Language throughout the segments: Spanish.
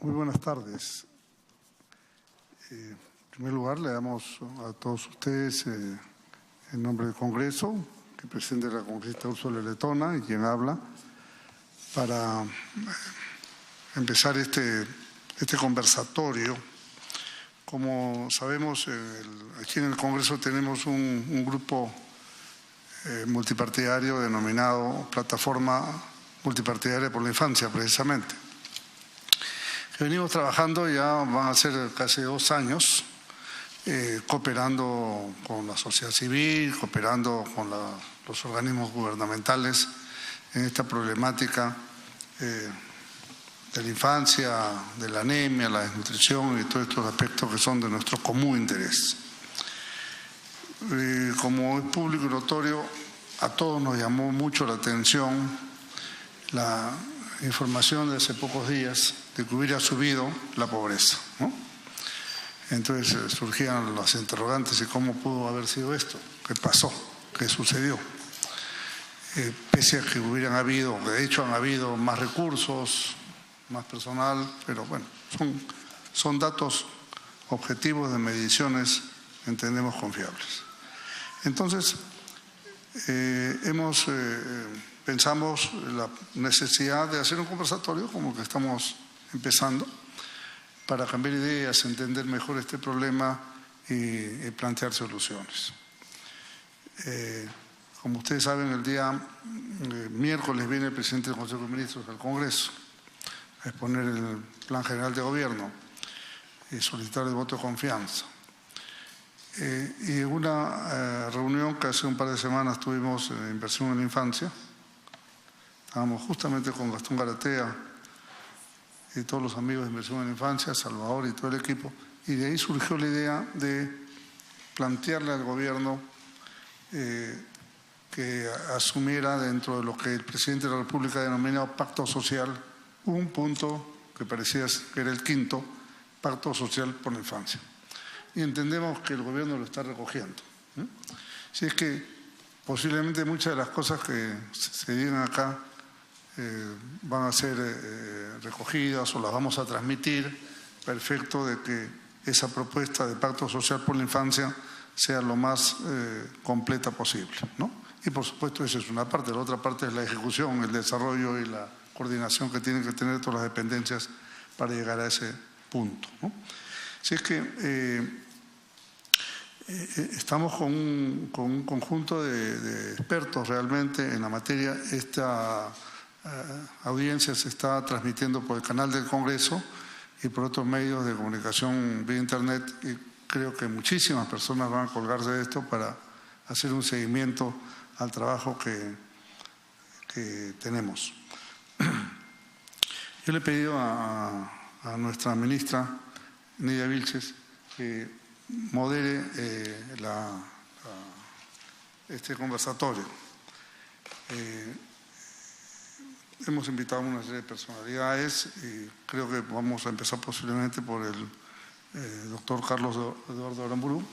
Muy buenas tardes. En primer lugar, le damos a todos ustedes, en nombre del Congreso, que presente la congresista Úrsula Letona y quien habla, para empezar este conversatorio. Como sabemos, aquí en el Congreso tenemos un grupo multipartidario denominado Plataforma Multipartidaria por la Infancia, precisamente. Que venimos trabajando, ya van a ser casi 2 años, cooperando con la sociedad civil, cooperando con los organismos gubernamentales en esta problemática de la infancia, de la anemia, la desnutrición y todos estos aspectos que son de nuestro común interés. Como es público y notorio, a todos nos llamó mucho la atención la información de hace pocos días de que hubiera subido la pobreza, ¿no? Entonces surgían las interrogantes de cómo pudo haber sido esto, qué pasó, qué sucedió. Pese a que hubieran habido, de hecho han habido más recursos, más personal, pero bueno, son datos objetivos de mediciones, entendemos, confiables. Entonces, pensamos la necesidad de hacer un conversatorio como el que estamos empezando para cambiar ideas, entender mejor este problema y plantear soluciones. Como ustedes saben, el día miércoles viene el presidente del Consejo de Ministros al Congreso a exponer el Plan General de Gobierno y solicitar el voto de confianza. Y en una reunión que hace un par de semanas tuvimos en Inversión en la Infancia, estábamos justamente con Gastón Garatea y todos los amigos de Inversión en la Infancia, Salvador y todo el equipo, y de ahí surgió la idea de plantearle al gobierno que asumiera dentro de lo que el presidente de la República ha denominado pacto social, un punto que parecía que era el 5º, pacto social por la infancia. Y entendemos que el gobierno lo está recogiendo. Si es que posiblemente muchas de las cosas que se digan acá van a ser recogidas o las vamos a transmitir para efecto de que esa propuesta de pacto social por la infancia sea lo más completa posible, ¿no? Y por supuesto esa es una parte, la otra parte es la ejecución, el desarrollo y la coordinación que tienen que tener todas las dependencias para llegar a ese punto, ¿no? Si es que estamos con un conjunto de expertos realmente en la materia. Esta audiencia se está transmitiendo por el canal del Congreso y por otros medios de comunicación vía internet, y creo que muchísimas personas van a colgarse de esto para hacer un seguimiento al trabajo que tenemos. Yo le he pedido a nuestra ministra Nidia Vilches que modere este conversatorio. Hemos invitado a una serie de personalidades y creo que vamos a empezar posiblemente por el doctor Carlos Eduardo Aramburu,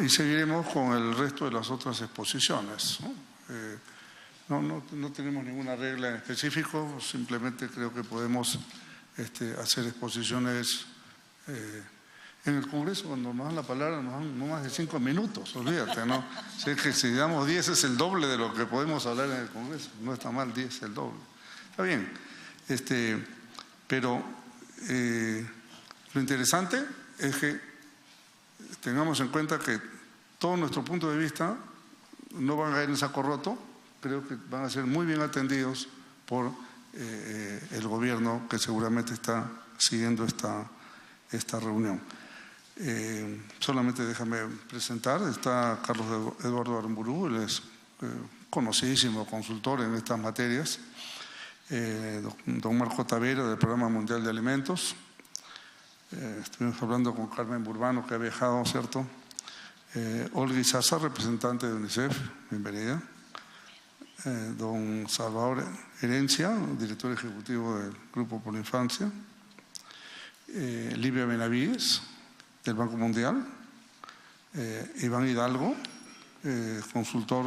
y seguiremos con el resto de las otras exposiciones, ¿no? No tenemos ninguna regla en específico, simplemente creo que podemos hacer exposiciones en el Congreso. Cuando nos dan la palabra nos dan no más de 5 minutos, olvídate, ¿no? Si es que si damos 10 es el doble de lo que podemos hablar en el Congreso. No está mal, 10 es el doble. Está bien. Pero lo interesante es que tengamos en cuenta que todo nuestro punto de vista no van a caer en saco roto. Creo que van a ser muy bien atendidos por el gobierno, que seguramente está siguiendo esta reunión. Solamente déjame presentar, está Carlos Eduardo Aramburu, él es conocidísimo consultor en estas materias, don Marco Tavera del Programa Mundial de Alimentos, estuvimos hablando con Carmen Burbano, que ha viajado, ¿cierto? Olga Izaza, representante de UNICEF, bienvenida. Don Salvador Herencia, director ejecutivo del Grupo por la Infancia. Livia Benavides, del Banco Mundial. Iván Hidalgo, consultor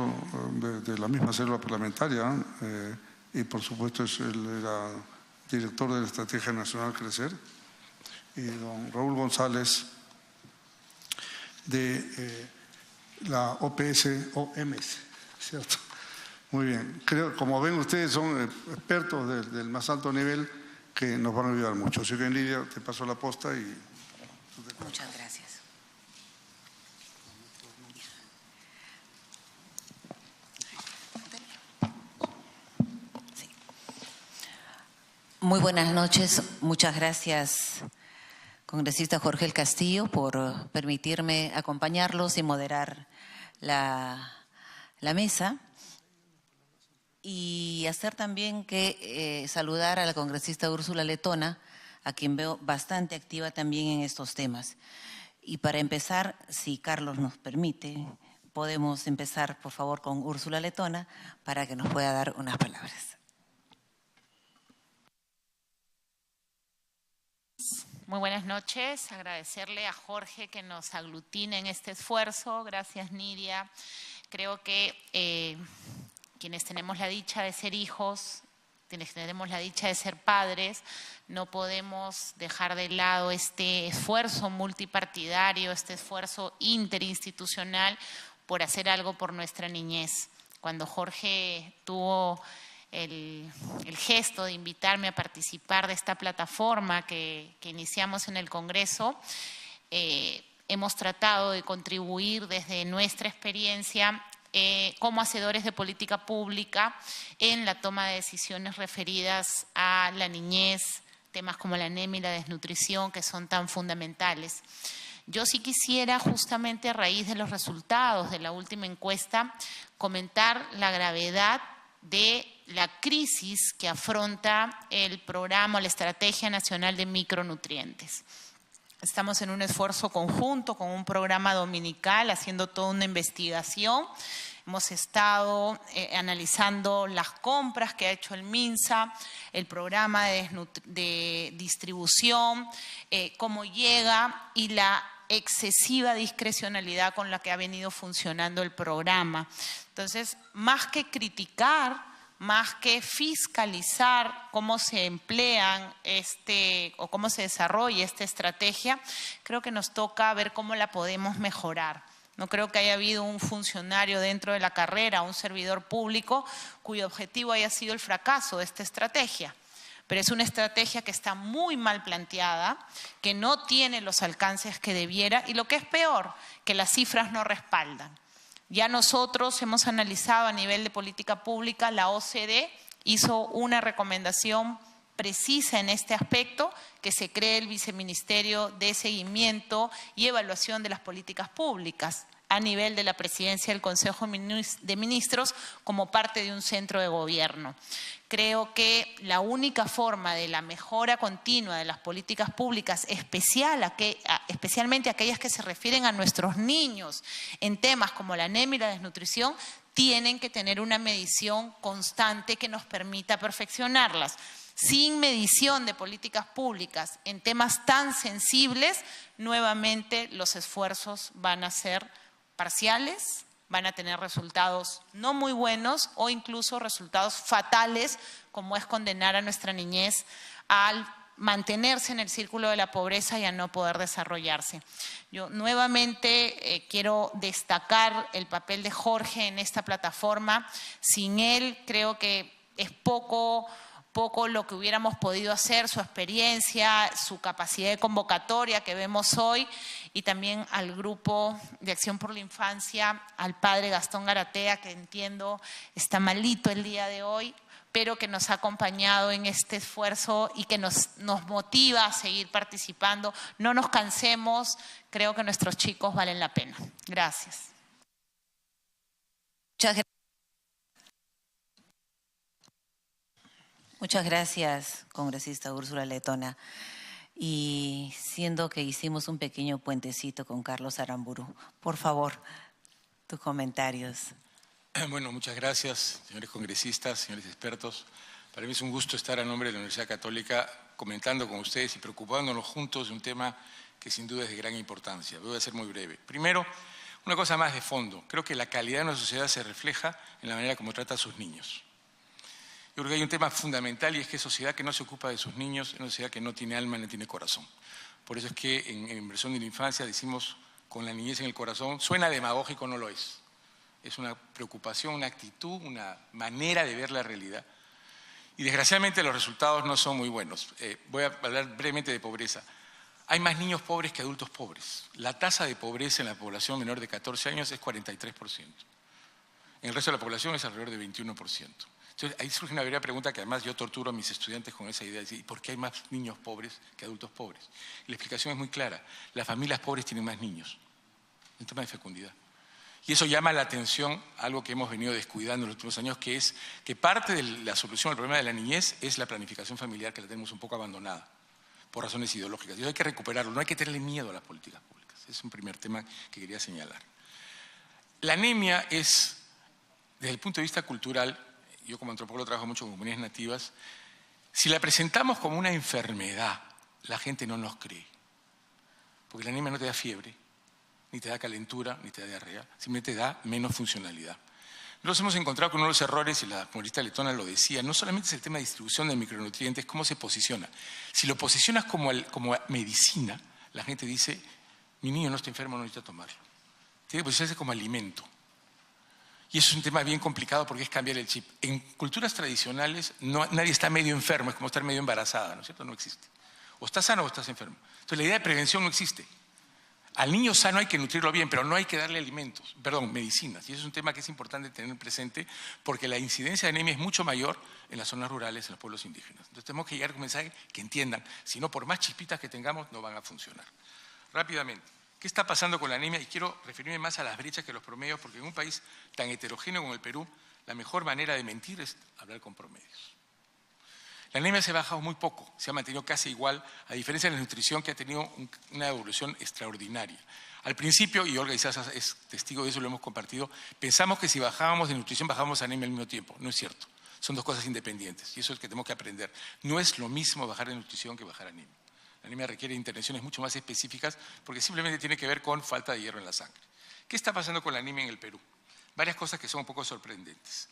de la misma célula parlamentaria, y por supuesto es el director de la Estrategia Nacional Crecer, y don Raúl González, de la OMS, ¿cierto? Muy bien. Creo, como ven ustedes, son expertos del más alto nivel que nos van a ayudar mucho. Así que, Lidia, te paso la posta y... Muchas gracias. Sí. Muy buenas noches. Muchas gracias, congresista Jorge El Castillo, por permitirme acompañarlos y moderar la mesa. Y hacer también que saludar a la congresista Úrsula Letona, a quien veo bastante activa también en estos temas. Y para empezar, si Carlos nos permite, podemos empezar, por favor, con Úrsula Letona para que nos pueda dar unas palabras. Muy buenas noches. Agradecerle a Jorge que nos aglutine en este esfuerzo. Gracias, Nidia. Creo que quienes tenemos la dicha de ser hijos, quienes tenemos la dicha de ser padres, no podemos dejar de lado este esfuerzo multipartidario, este esfuerzo interinstitucional por hacer algo por nuestra niñez. Cuando Jorge tuvo el gesto de invitarme a participar de esta plataforma que iniciamos en el Congreso, hemos tratado de contribuir desde nuestra experiencia como hacedores de política pública en la toma de decisiones referidas a la niñez, temas como la anemia y la desnutrición, que son tan fundamentales. Yo sí quisiera, justamente a raíz de los resultados de la última encuesta, comentar la gravedad de la crisis que afronta el programa, la Estrategia Nacional de Micronutrientes. Estamos en un esfuerzo conjunto con un programa dominical haciendo toda una investigación. Hemos estado analizando las compras que ha hecho el MINSA, el programa de distribución, cómo llega y la excesiva discrecionalidad con la que ha venido funcionando el programa. Entonces, más que criticar, más que fiscalizar cómo se emplean o cómo se desarrolla esta estrategia, creo que nos toca ver cómo la podemos mejorar. No creo que haya habido un funcionario dentro de la carrera, un servidor público, cuyo objetivo haya sido el fracaso de esta estrategia. Pero es una estrategia que está muy mal planteada, que no tiene los alcances que debiera y lo que es peor, que las cifras no respaldan. Ya nosotros hemos analizado a nivel de política pública, la OCDE hizo una recomendación precisa en este aspecto, que se cree el Viceministerio de Seguimiento y Evaluación de las Políticas Públicas a nivel de la Presidencia del Consejo de Ministros como parte de un centro de gobierno. Creo que la única forma de la mejora continua de las políticas públicas, especialmente aquellas que se refieren a nuestros niños en temas como la anemia y la desnutrición, tienen que tener una medición constante que nos permita perfeccionarlas. Sin medición de políticas públicas en temas tan sensibles, nuevamente los esfuerzos van a ser parciales, van a tener resultados no muy buenos o incluso resultados fatales, como es condenar a nuestra niñez al mantenerse en el círculo de la pobreza y a no poder desarrollarse. Yo nuevamente quiero destacar el papel de Jorge en esta plataforma. Sin él creo que es poco lo que hubiéramos podido hacer, su experiencia, su capacidad de convocatoria que vemos hoy, y también al Grupo de Acción por la Infancia, al padre Gastón Garatea, que entiendo está malito el día de hoy, pero que nos ha acompañado en este esfuerzo y que nos motiva a seguir participando. No nos cansemos, creo que nuestros chicos valen la pena. Gracias. Muchas gracias, congresista Úrsula Letona. Y siendo que hicimos un pequeño puentecito con Carlos Aramburu, por favor, tus comentarios. Bueno, muchas gracias, señores congresistas, señores expertos. Para mí es un gusto estar a nombre de la Universidad Católica comentando con ustedes y preocupándonos juntos de un tema que sin duda es de gran importancia. Voy a ser muy breve. Primero, una cosa más de fondo. Creo que la calidad de una sociedad se refleja en la manera como trata a sus niños. Yo creo que hay un tema fundamental y es que sociedad que no se ocupa de sus niños es una sociedad que no tiene alma, no tiene corazón. Por eso es que en Inversión de la Infancia decimos con la niñez en el corazón, suena demagógico, no lo es. Es una preocupación, una actitud, una manera de ver la realidad. Y desgraciadamente los resultados no son muy buenos. Voy a hablar brevemente de pobreza. Hay más niños pobres que adultos pobres. La tasa de pobreza en la población menor de 14 años es 43%. En el resto de la población es alrededor de 21%. Entonces, ahí surge una verdadera pregunta que además yo torturo a mis estudiantes con esa idea de decir, ¿y por qué hay más niños pobres que adultos pobres? Y la explicación es muy clara. Las familias pobres tienen más niños. Un tema de fecundidad. Y eso llama la atención a algo que hemos venido descuidando en los últimos años, que es que parte de la solución al problema de la niñez es la planificación familiar, que la tenemos un poco abandonada por razones ideológicas. Y hay que recuperarlo, no hay que tenerle miedo a las políticas públicas. Es un primer tema que quería señalar. La anemia es, desde el punto de vista cultural, yo como antropólogo trabajo mucho con comunidades nativas, si la presentamos como una enfermedad, la gente no nos cree. Porque la anemia no te da fiebre, ni te da calentura, ni te da diarrea, simplemente te da menos funcionalidad. Nos hemos encontrado con uno de los errores, y la congresista letona lo decía, no solamente es el tema de distribución de micronutrientes, cómo se posiciona. Si lo posicionas como medicina, la gente dice, mi niño no está enfermo, no necesita tomarlo. Tiene que posicionarse como alimento. Y eso es un tema bien complicado porque es cambiar el chip. En culturas tradicionales nadie está medio enfermo, es como estar medio embarazada, ¿no es cierto? No existe. O estás sano o estás enfermo. Entonces la idea de prevención no existe. Al niño sano hay que nutrirlo bien, pero no hay que darle medicinas. Y eso es un tema que es importante tener presente porque la incidencia de anemia es mucho mayor en las zonas rurales, en los pueblos indígenas. Entonces tenemos que llegar con un mensaje que entiendan, si no, por más chispitas que tengamos, no van a funcionar. Rápidamente, ¿qué está pasando con la anemia? Y quiero referirme más a las brechas que a los promedios, porque en un país tan heterogéneo como el Perú, la mejor manera de mentir es hablar con promedios. La anemia se ha bajado muy poco, se ha mantenido casi igual, a diferencia de la nutrición que ha tenido una evolución extraordinaria. Al principio, y Olga Izaza es testigo de eso, lo hemos compartido, pensamos que si bajábamos de nutrición bajábamos anemia al mismo tiempo. No es cierto, son dos cosas independientes y eso es lo que tenemos que aprender. No es lo mismo bajar de nutrición que bajar anemia. La anemia requiere intervenciones mucho más específicas porque simplemente tiene que ver con falta de hierro en la sangre. ¿Qué está pasando con la anemia en el Perú? Varias cosas que son un poco sorprendentes.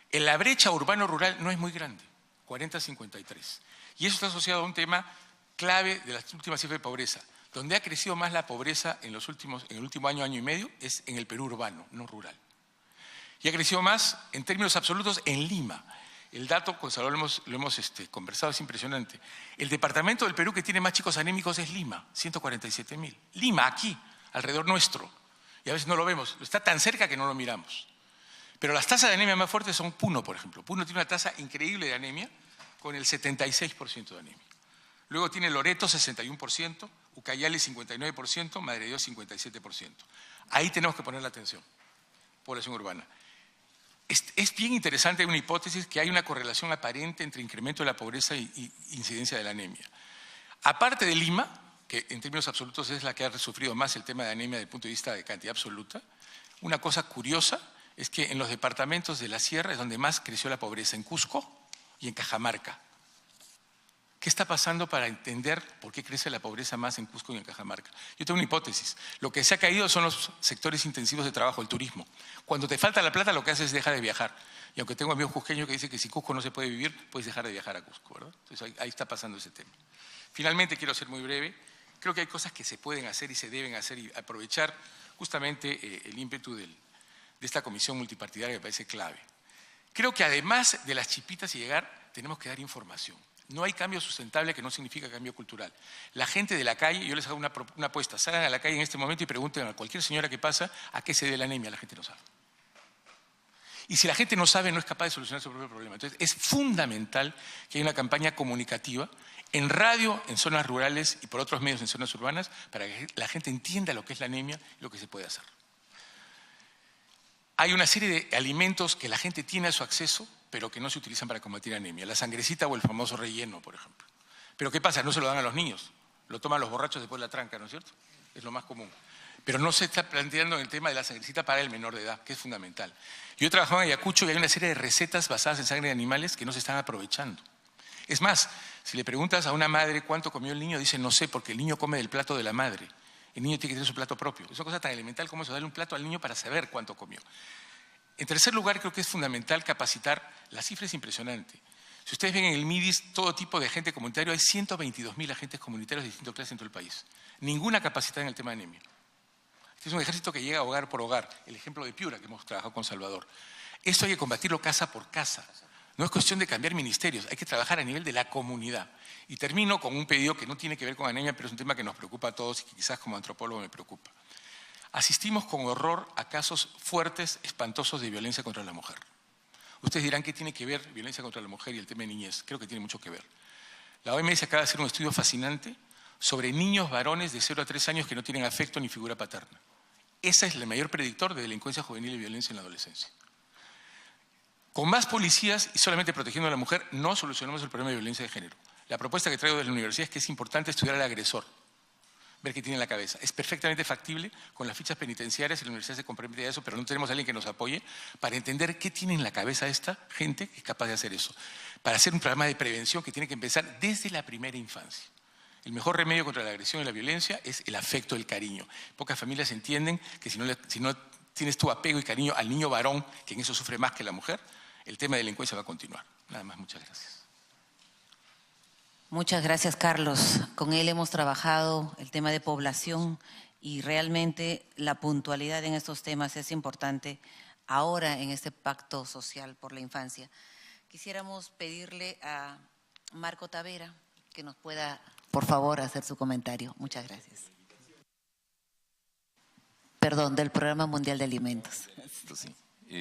En la brecha urbano-rural no es muy grande. 40-53. Y eso está asociado a un tema clave de las últimas cifras de pobreza. Donde ha crecido más la pobreza en el último año, año y medio, es en el Perú urbano, no rural. Y ha crecido más en términos absolutos en Lima. El dato, con Salvador lo hemos conversado, es impresionante. El departamento del Perú que tiene más chicos anémicos es Lima, 147.000. Lima, aquí, alrededor nuestro. Y a veces no lo vemos, está tan cerca que no lo miramos. Pero las tasas de anemia más fuertes son Puno, por ejemplo. Puno tiene una tasa increíble de anemia con el 76% de anemia. Luego tiene Loreto, 61%, Ucayali, 59%, Madre de Dios, 57%. Ahí tenemos que poner la atención, población urbana. Es bien interesante una hipótesis que hay una correlación aparente entre incremento de la pobreza y incidencia de la anemia. Aparte de Lima, que en términos absolutos es la que ha sufrido más el tema de anemia desde el punto de vista de cantidad absoluta, una cosa curiosa es que en los departamentos de la sierra es donde más creció la pobreza, en Cusco y en Cajamarca. ¿Qué está pasando para entender por qué crece la pobreza más en Cusco y en Cajamarca? Yo tengo una hipótesis. Lo que se ha caído son los sectores intensivos de trabajo, el turismo. Cuando te falta la plata, lo que haces es dejar de viajar. Y aunque tengo amigos cusqueños que dicen que si Cusco no se puede vivir, puedes dejar de viajar a Cusco, ¿verdad? Entonces ahí está pasando ese tema. Finalmente, quiero ser muy breve. Creo que hay cosas que se pueden hacer y se deben hacer y aprovechar justamente el ímpetu de esta comisión multipartidaria que me parece clave. Creo que además de las chipitas y llegar, tenemos que dar información. No hay cambio sustentable que no significa cambio cultural. La gente de la calle, yo les hago una apuesta, salgan a la calle en este momento y pregunten a cualquier señora que pasa a qué se debe la anemia, la gente no sabe. Y si la gente no sabe, no es capaz de solucionar su propio problema. Entonces, es fundamental que haya una campaña comunicativa en radio, en zonas rurales y por otros medios en zonas urbanas para que la gente entienda lo que es la anemia y lo que se puede hacer. Hay una serie de alimentos que la gente tiene a su acceso, pero que no se utilizan para combatir anemia. La sangrecita o el famoso relleno, por ejemplo. Pero ¿qué pasa? No se lo dan a los niños. Lo toman los borrachos después de la tranca, ¿no es cierto? Es lo más común. Pero no se está planteando el tema de la sangrecita para el menor de edad, que es fundamental. Yo he trabajado en Ayacucho y hay una serie de recetas basadas en sangre de animales que no se están aprovechando. Es más, si le preguntas a una madre cuánto comió el niño, dice no sé, porque el niño come del plato de la madre. El niño tiene que tener su plato propio. Es una cosa tan elemental como eso, darle un plato al niño para saber cuánto comió. En tercer lugar, creo que es fundamental capacitar. La cifra es impresionante. Si ustedes ven en el MIDIS todo tipo de agente comunitario, hay 122.000 agentes comunitarios de distintas clases en todo el país. Ninguna capacidad en el tema de anemia. Este es un ejército que llega hogar por hogar. El ejemplo de Piura, que hemos trabajado con Salvador. Esto hay que combatirlo casa por casa. No es cuestión de cambiar ministerios, hay que trabajar a nivel de la comunidad. Y termino con un pedido que no tiene que ver con anemia, pero es un tema que nos preocupa a todos y que quizás como antropólogo me preocupa. Asistimos con horror a casos fuertes, espantosos de violencia contra la mujer. Ustedes dirán, ¿qué tiene que ver violencia contra la mujer y el tema de niñez? Creo que tiene mucho que ver. La OMS acaba de hacer un estudio fascinante sobre niños varones de 0 a 3 años que no tienen afecto ni figura paterna. Ese es el mayor predictor de delincuencia juvenil y violencia en la adolescencia. Con más policías y solamente protegiendo a la mujer no solucionamos el problema de violencia de género. La propuesta que traigo de la universidad es que es importante estudiar al agresor, ver qué tiene en la cabeza. Es perfectamente factible, con las fichas penitenciarias y la universidad se compromete a eso, pero no tenemos a alguien que nos apoye para entender qué tiene en la cabeza esta gente que es capaz de hacer eso. Para hacer un programa de prevención que tiene que empezar desde la primera infancia. El mejor remedio contra la agresión y la violencia es el afecto, el cariño. Pocas familias entienden que si no tienes tu apego y cariño al niño varón, que en eso sufre más que la mujer, el tema de delincuencia va a continuar. Nada más, muchas gracias. Muchas gracias, Carlos. Con él hemos trabajado el tema de población y realmente la puntualidad en estos temas es importante ahora en este pacto social por la infancia. Quisiéramos pedirle a Marco Tavera que nos pueda, por favor, hacer su comentario. Muchas gracias. Perdón, del Programa Mundial de Alimentos. Sí.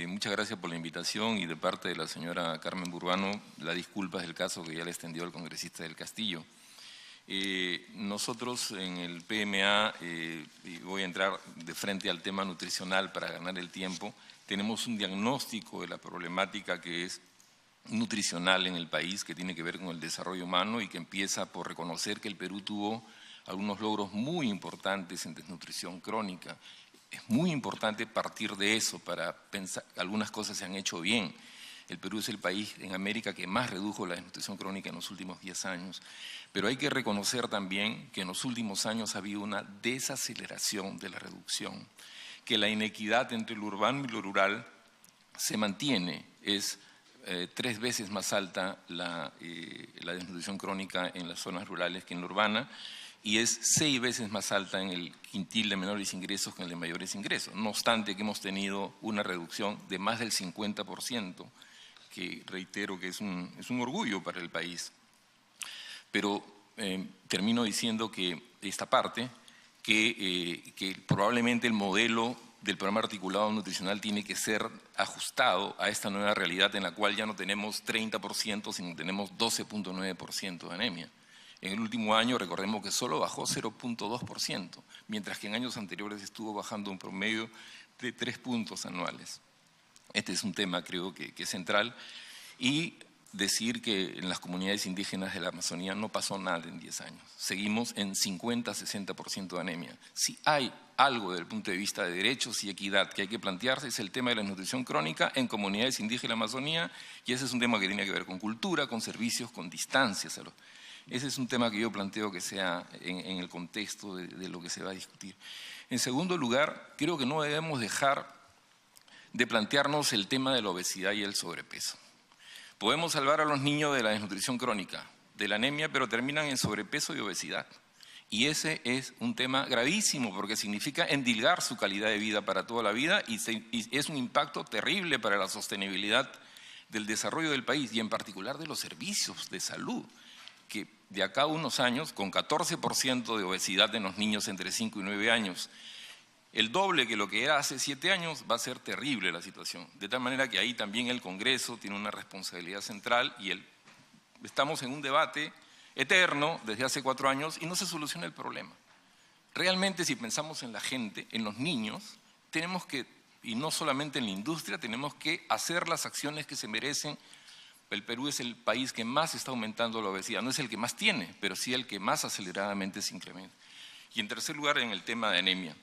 Muchas gracias por la invitación y de parte de la señora Carmen Burbano, la disculpa del caso que ya le extendió al congresista del Castillo. Nosotros en el PMA, y voy a entrar de frente al tema nutricional para ganar el tiempo, tenemos un diagnóstico de la problemática que es nutricional en el país, que tiene que ver con el desarrollo humano y que empieza por reconocer que el Perú tuvo algunos logros muy importantes en desnutrición crónica. Es muy importante partir de eso para pensar, algunas cosas se han hecho bien. El Perú es el país en América que más redujo la desnutrición crónica en los últimos 10 años. Pero hay que reconocer también que en los últimos años ha habido una desaceleración de la reducción, que la inequidad entre lo urbano y lo rural se mantiene. Es 3 veces más alta la desnutrición crónica en las zonas rurales que en la urbana, y es 6 veces más alta en el quintil de menores ingresos que en el de mayores ingresos. No obstante que hemos tenido una reducción de más del 50%, que reitero que es un orgullo para el país. Pero termino diciendo que esta parte, que probablemente el modelo del programa articulado nutricional tiene que ser ajustado a esta nueva realidad en la cual ya no tenemos 30%, sino tenemos 12.9% de anemia. En el último año recordemos que solo bajó 0.2%, mientras que en años anteriores estuvo bajando un promedio de 3 puntos anuales. Este es un tema creo que es central. Y decir que en las comunidades indígenas de la Amazonía no pasó nada en 10 años. Seguimos en 50-60% de anemia. Si hay algo desde el punto de vista de derechos y equidad que hay que plantearse es el tema de la nutrición crónica en comunidades indígenas de la Amazonía, y ese es un tema que tiene que ver con cultura, con servicios, con distancias. Ese es un tema que yo planteo que sea en el contexto de lo que se va a discutir. En segundo lugar, creo que no debemos dejar de plantearnos el tema de la obesidad y el sobrepeso. Podemos salvar a los niños de la desnutrición crónica, de la anemia, pero terminan en sobrepeso y obesidad. Y ese es un tema gravísimo porque significa endilgar su calidad de vida para toda la vida y es un impacto terrible para la sostenibilidad del desarrollo del país y en particular de los servicios de salud, que de acá a unos años, con 14% de obesidad en los niños entre 5 y 9 años, el doble que lo que era hace 7 años, va a ser terrible la situación. De tal manera que ahí también el Congreso tiene una responsabilidad central y estamos en un debate eterno desde hace 4 años y no se soluciona el problema. Realmente si pensamos en la gente, en los niños, tenemos que, y no solamente en la industria, tenemos que hacer las acciones que se merecen. El Perú es el país que más está aumentando la obesidad, no es el que más tiene, pero sí el que más aceleradamente se incrementa. Y en tercer lugar, en el tema de anemia.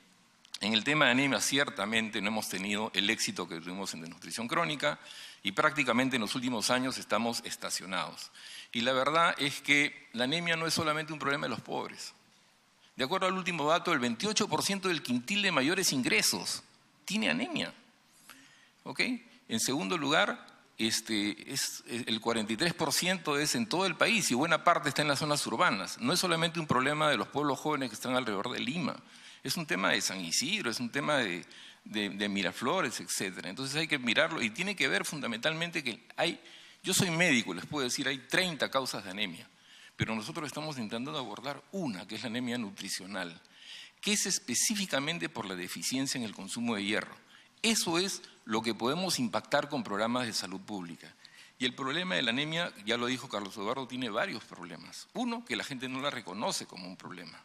En el tema de anemia ciertamente no hemos tenido el éxito que tuvimos en desnutrición crónica y prácticamente en los últimos años estamos estacionados. Y la verdad es que la anemia no es solamente un problema de los pobres. De acuerdo al último dato, el 28% del quintil de mayores ingresos tiene anemia. ¿Ok? En segundo lugar, el 43% es en todo el país y buena parte está en las zonas urbanas. No es solamente un problema de los pueblos jóvenes que están alrededor de Lima, es un tema de San Isidro, es un tema de Miraflores, etc. Entonces hay que mirarlo y tiene que ver fundamentalmente que yo soy médico, les puedo decir, hay 30 causas de anemia, pero nosotros estamos intentando abordar una, que es la anemia nutricional, que es específicamente por la deficiencia en el consumo de hierro. Eso es lo que podemos impactar con programas de salud pública. Y el problema de la anemia, ya lo dijo Carlos Eduardo, tiene varios problemas. Uno, que la gente no la reconoce como un problema.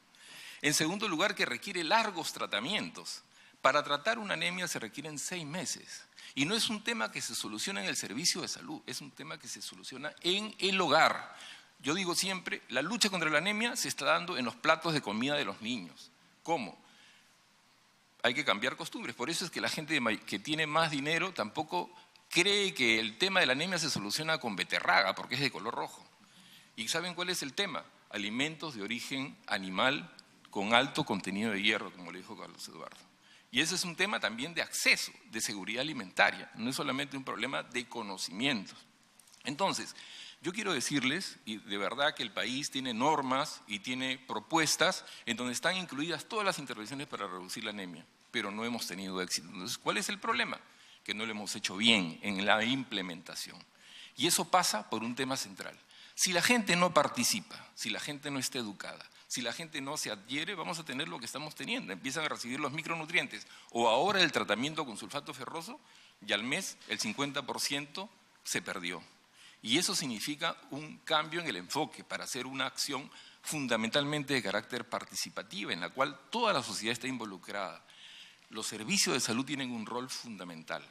En segundo lugar, que requiere largos tratamientos. Para tratar una anemia se requieren 6 meses. Y no es un tema que se soluciona en el servicio de salud, es un tema que se soluciona en el hogar. Yo digo siempre, la lucha contra la anemia se está dando en los platos de comida de los niños. ¿Cómo? Hay que cambiar costumbres. Por eso es que la gente que tiene más dinero tampoco cree que el tema de la anemia se soluciona con beterraga, porque es de color rojo. ¿Y saben cuál es el tema? Alimentos de origen animal con alto contenido de hierro, como le dijo Carlos Eduardo. Y ese es un tema también de acceso, de seguridad alimentaria. No es solamente un problema de conocimientos. Entonces, yo quiero decirles, y de verdad que el país tiene normas y tiene propuestas en donde están incluidas todas las intervenciones para reducir la anemia, pero no hemos tenido éxito. Entonces, ¿cuál es el problema? Que no lo hemos hecho bien en la implementación. Y eso pasa por un tema central. Si la gente no participa, si la gente no está educada, si la gente no se adhiere, vamos a tener lo que estamos teniendo. Empiezan a recibir los micronutrientes. O ahora el tratamiento con sulfato ferroso, y al mes el 50% se perdió. Y eso significa un cambio en el enfoque para hacer una acción fundamentalmente de carácter participativa, en la cual toda la sociedad está involucrada. Los servicios de salud tienen un rol fundamental.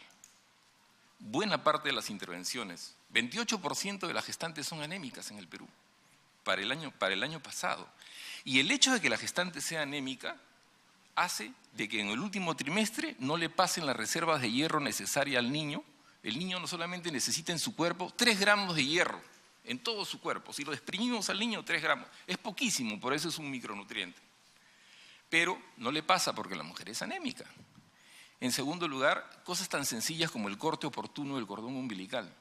Buena parte de las intervenciones, 28% de las gestantes son anémicas en el Perú, para el año pasado. Y el hecho de que la gestante sea anémica hace de que en el último trimestre no le pasen las reservas de hierro necesarias al niño. El niño no solamente necesita en su cuerpo 3 gramos de hierro, en todo su cuerpo. Si lo exprimimos al niño, 3 gramos. Es poquísimo, por eso es un micronutriente. Pero no le pasa porque la mujer es anémica. En segundo lugar, cosas tan sencillas como el corte oportuno del cordón umbilical.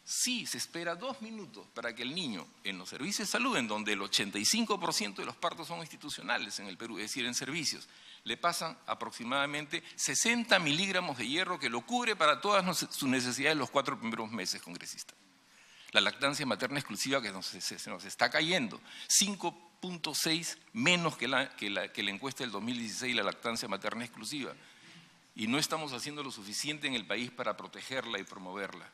Sí, se espera 2 minutos para que el niño, en los servicios de salud, en donde el 85% de los partos son institucionales en el Perú, es decir, en servicios, le pasan aproximadamente 60 miligramos de hierro que lo cubre para todas sus necesidades los 4 primeros meses, congresista. La lactancia materna exclusiva que se nos está cayendo, 5.6 menos que la encuesta del 2016, la lactancia materna exclusiva. Y no estamos haciendo lo suficiente en el país para protegerla y promoverla.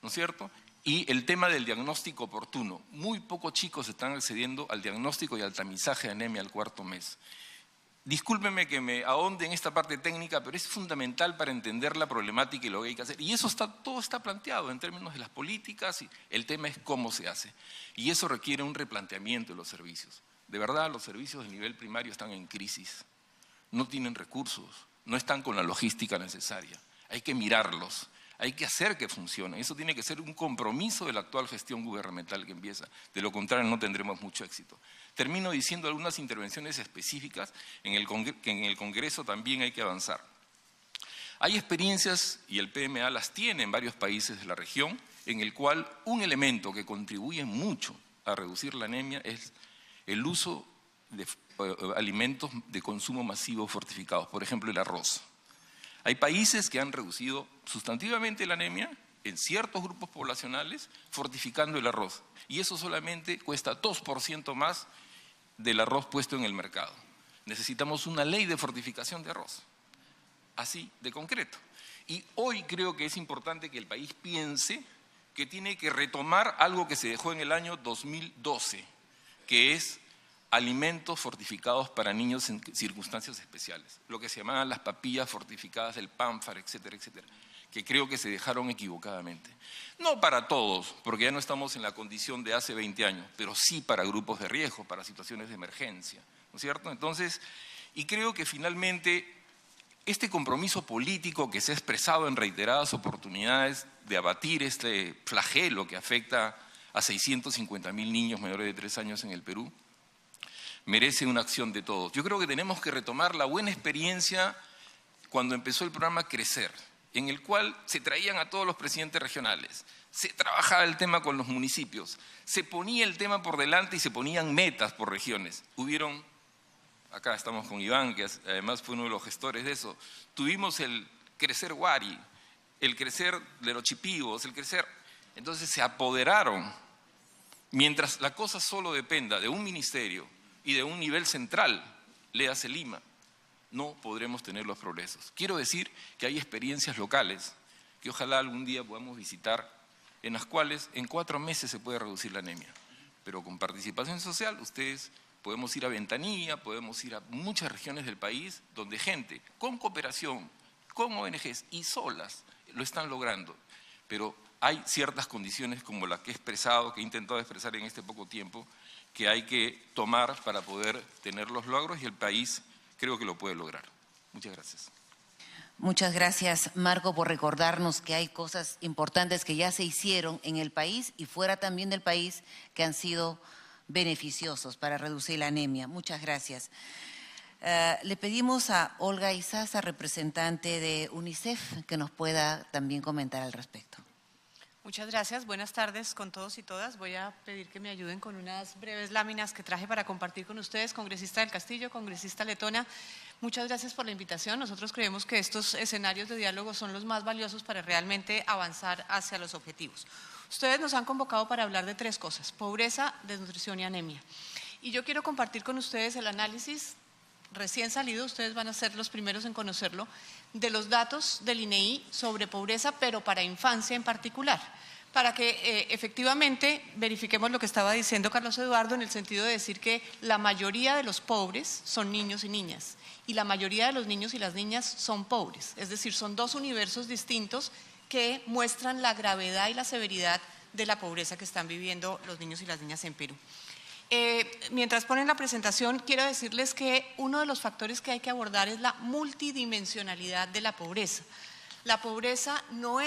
¿No es cierto? Y el tema del diagnóstico oportuno. Muy pocos chicos están accediendo al diagnóstico y al tamizaje de anemia al 4º mes. Discúlpenme que me ahonde en esta parte técnica, pero es fundamental para entender la problemática y lo que hay que hacer. Y eso todo está planteado en términos de las políticas y el tema es cómo se hace. Y eso requiere un replanteamiento de los servicios. De verdad, los servicios de nivel primario están en crisis. No tienen recursos, no están con la logística necesaria. Hay que mirarlos. Hay que hacer que funcionen. Eso tiene que ser un compromiso de la actual gestión gubernamental que empieza. De lo contrario, no tendremos mucho éxito. Termino diciendo algunas intervenciones específicas que en el Congreso también hay que avanzar. Hay experiencias, y el PMA las tiene en varios países de la región, en el cual un elemento que contribuye mucho a reducir la anemia es el uso de alimentos de consumo masivo fortificados, por ejemplo, el arroz. Hay países que han reducido sustantivamente la anemia en ciertos grupos poblacionales fortificando el arroz. Y eso solamente cuesta 2% más del arroz puesto en el mercado. Necesitamos una ley de fortificación de arroz, así de concreto. Y hoy creo que es importante que el país piense que tiene que retomar algo que se dejó en el año 2012, que es alimentos fortificados para niños en circunstancias especiales, lo que se llamaban las papillas fortificadas del Pánfar, etcétera, etcétera, que creo que se dejaron equivocadamente. No para todos, porque ya no estamos en la condición de hace 20 años, pero sí para grupos de riesgo, para situaciones de emergencia, ¿no es cierto? Entonces, y creo que finalmente este compromiso político que se ha expresado en reiteradas oportunidades de abatir este flagelo que afecta a 650.000 niños menores de 3 años en el Perú, merece una acción de todos. Yo creo que tenemos que retomar la buena experiencia cuando empezó el programa Crecer. en el cual se traían a todos los presidentes regionales, se trabajaba el tema con los municipios, se ponía el tema por delante y se ponían metas por regiones. Acá estamos con Iván, que además fue uno de los gestores de eso, tuvimos el crecer Huari, el crecer de los Chipivos, el crecer… Entonces se apoderaron. Mientras la cosa solo dependa de un ministerio y de un nivel central, léase Lima, no podremos tener los progresos. Quiero decir que hay experiencias locales que ojalá algún día podamos visitar, en las cuales en 4 meses se puede reducir la anemia. Pero con participación social, ustedes podemos ir a Ventanilla, podemos ir a muchas regiones del país donde gente con cooperación, con ONGs y solas lo están logrando. Pero hay ciertas condiciones como la que he expresado, que he intentado expresar en este poco tiempo, que hay que tomar para poder tener los logros y el país creo que lo puede lograr. Muchas gracias. Muchas gracias, Marco, por recordarnos que hay cosas importantes que ya se hicieron en el país y fuera también del país que han sido beneficiosos para reducir la anemia. Muchas gracias. Le pedimos a Olga Izaza, representante de UNICEF, que nos pueda también comentar al respecto. Muchas gracias. Buenas tardes con todos y todas. Voy a pedir que me ayuden con unas breves láminas que traje para compartir con ustedes. Congresista del Castillo, congresista letona, muchas gracias por la invitación. Nosotros creemos que estos escenarios de diálogo son los más valiosos para realmente avanzar hacia los objetivos. Ustedes nos han convocado para hablar de 3 cosas: pobreza, desnutrición y anemia. Y yo quiero compartir con ustedes el análisis recién salido, ustedes van a ser los primeros en conocerlo, de los datos del INEI sobre pobreza, pero para infancia en particular, para que efectivamente verifiquemos lo que estaba diciendo Carlos Eduardo en el sentido de decir que la mayoría de los pobres son niños y niñas y la mayoría de los niños y las niñas son pobres, es decir, son 2 universos distintos que muestran la gravedad y la severidad de la pobreza que están viviendo los niños y las niñas en Perú. Mientras ponen la presentación, quiero decirles que uno de los factores que hay que abordar es la multidimensionalidad de la pobreza. La pobreza no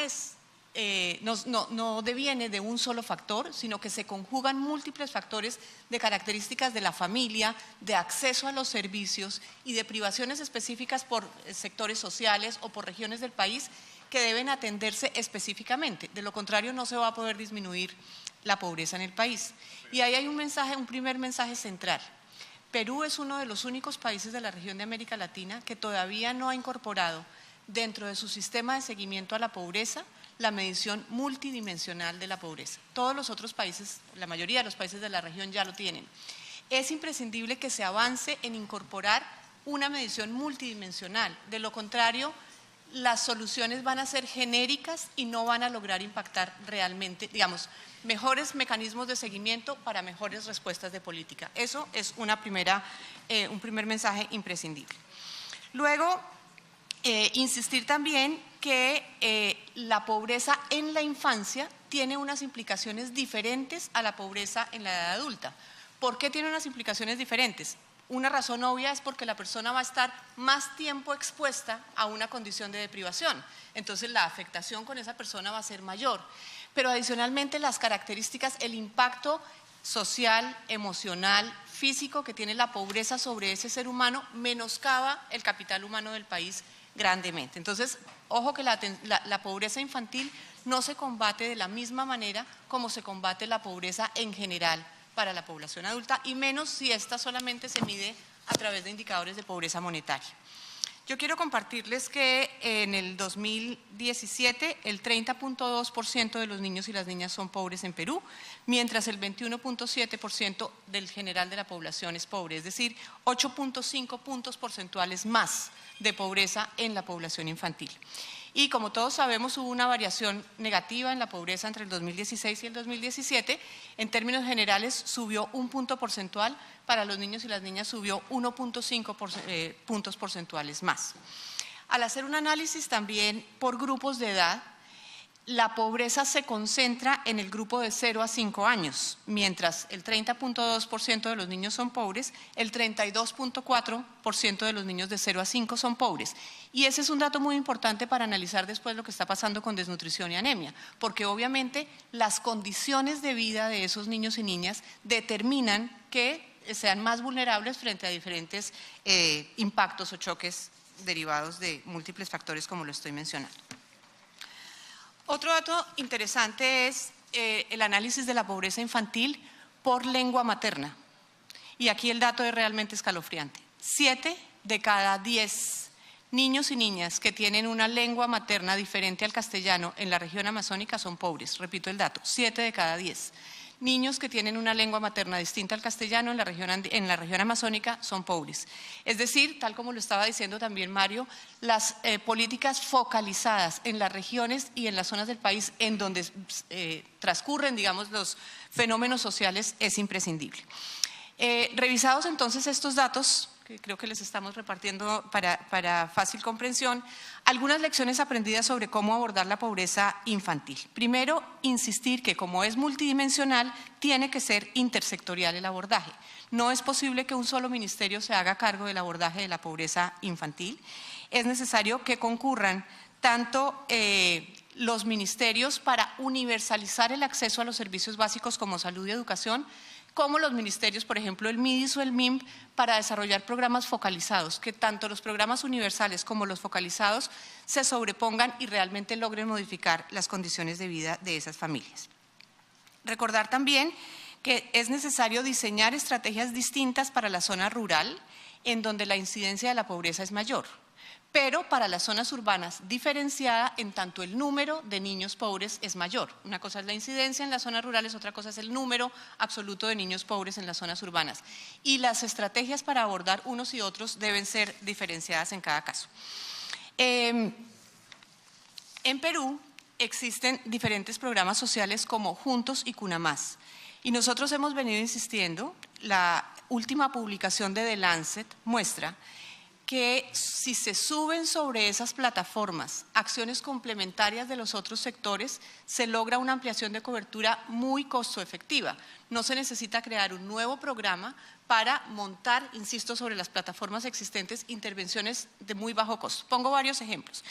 deviene de un solo factor, sino que se conjugan múltiples factores de características de la familia, de acceso a los servicios y de privaciones específicas por sectores sociales o por regiones del país que deben atenderse específicamente. De lo contrario, no se va a poder disminuir la pobreza en el país. Y ahí hay un primer mensaje central. Perú es uno de los únicos países de la región de América Latina que todavía no ha incorporado dentro de su sistema de seguimiento a la pobreza la medición multidimensional de la pobreza. Todos los otros países, la mayoría de los países de la región ya lo tienen. Es imprescindible que se avance en incorporar una medición multidimensional. De lo contrario, las soluciones van a ser genéricas y no van a lograr impactar realmente, digamos, mejores mecanismos de seguimiento para mejores respuestas de política. Eso es un primer mensaje imprescindible. Luego, insistir también que la pobreza en la infancia tiene unas implicaciones diferentes a la pobreza en la edad adulta. ¿Por qué tiene unas implicaciones diferentes? Una razón obvia es porque la persona va a estar más tiempo expuesta a una condición de deprivación. Entonces la afectación con esa persona va a ser mayor. Pero adicionalmente las características, el impacto social, emocional, físico que tiene la pobreza sobre ese ser humano menoscaba el capital humano del país grandemente. Entonces, ojo que la pobreza infantil no se combate de la misma manera como se combate la pobreza en general para la población adulta, y menos si esta solamente se mide a través de indicadores de pobreza monetaria. Yo quiero compartirles que en el 2017 el 30.2% de los niños y las niñas son pobres en Perú, mientras el 21.7% del general de la población es pobre, es decir, 8.5 puntos porcentuales más de pobreza en la población infantil. Y como todos sabemos, hubo una variación negativa en la pobreza entre el 2016 y el 2017. En términos generales, subió 1 punto porcentual, para los niños y las niñas subió 1.5 puntos porcentuales más. Al hacer un análisis también por grupos de edad, la pobreza se concentra en el grupo de 0 a 5 años, mientras el 30.2% de los niños son pobres, el 32.4% de los niños de 0 a 5 son pobres. Y ese es un dato muy importante para analizar después lo que está pasando con desnutrición y anemia, porque obviamente las condiciones de vida de esos niños y niñas determinan que sean más vulnerables frente a diferentes impactos o choques derivados de múltiples factores como lo estoy mencionando. Otro dato interesante es el análisis de la pobreza infantil por lengua materna. Y aquí el dato es realmente escalofriante. 7 de cada 10 niños y niñas que tienen una lengua materna diferente al castellano en la región amazónica son pobres. Repito el dato, 7 de cada 10. Niños que tienen una lengua materna distinta al castellano en la región amazónica son pobres. Es decir, tal como lo estaba diciendo también Mario, las políticas focalizadas en las regiones y en las zonas del país en donde transcurren, digamos, los fenómenos sociales es imprescindible. Revisados entonces estos datos, que creo que les estamos repartiendo para fácil comprensión, algunas lecciones aprendidas sobre cómo abordar la pobreza infantil. Primero, insistir que como es multidimensional, tiene que ser intersectorial el abordaje. No es posible que un solo ministerio se haga cargo del abordaje de la pobreza infantil. Es necesario que concurran tanto los ministerios para universalizar el acceso a los servicios básicos como salud y educación, como los ministerios, por ejemplo, el MIDIS o el MIMP, para desarrollar programas focalizados, que tanto los programas universales como los focalizados se sobrepongan y realmente logren modificar las condiciones de vida de esas familias. Recordar también que es necesario diseñar estrategias distintas para la zona rural, en donde la incidencia de la pobreza es mayor, pero para las zonas urbanas diferenciada en tanto el número de niños pobres es mayor. Una cosa es la incidencia en las zonas rurales, otra cosa es el número absoluto de niños pobres en las zonas urbanas. Y las estrategias para abordar unos y otros deben ser diferenciadas en cada caso. En Perú existen diferentes programas sociales como Juntos y Cuna Más. Y nosotros hemos venido insistiendo, la última publicación de The Lancet muestra que si se suben sobre esas plataformas acciones complementarias de los otros sectores, se logra una ampliación de cobertura muy costo efectiva. No se necesita crear un nuevo programa para montar, insisto, sobre las plataformas existentes, intervenciones de muy bajo costo. Pongo varios ejemplos.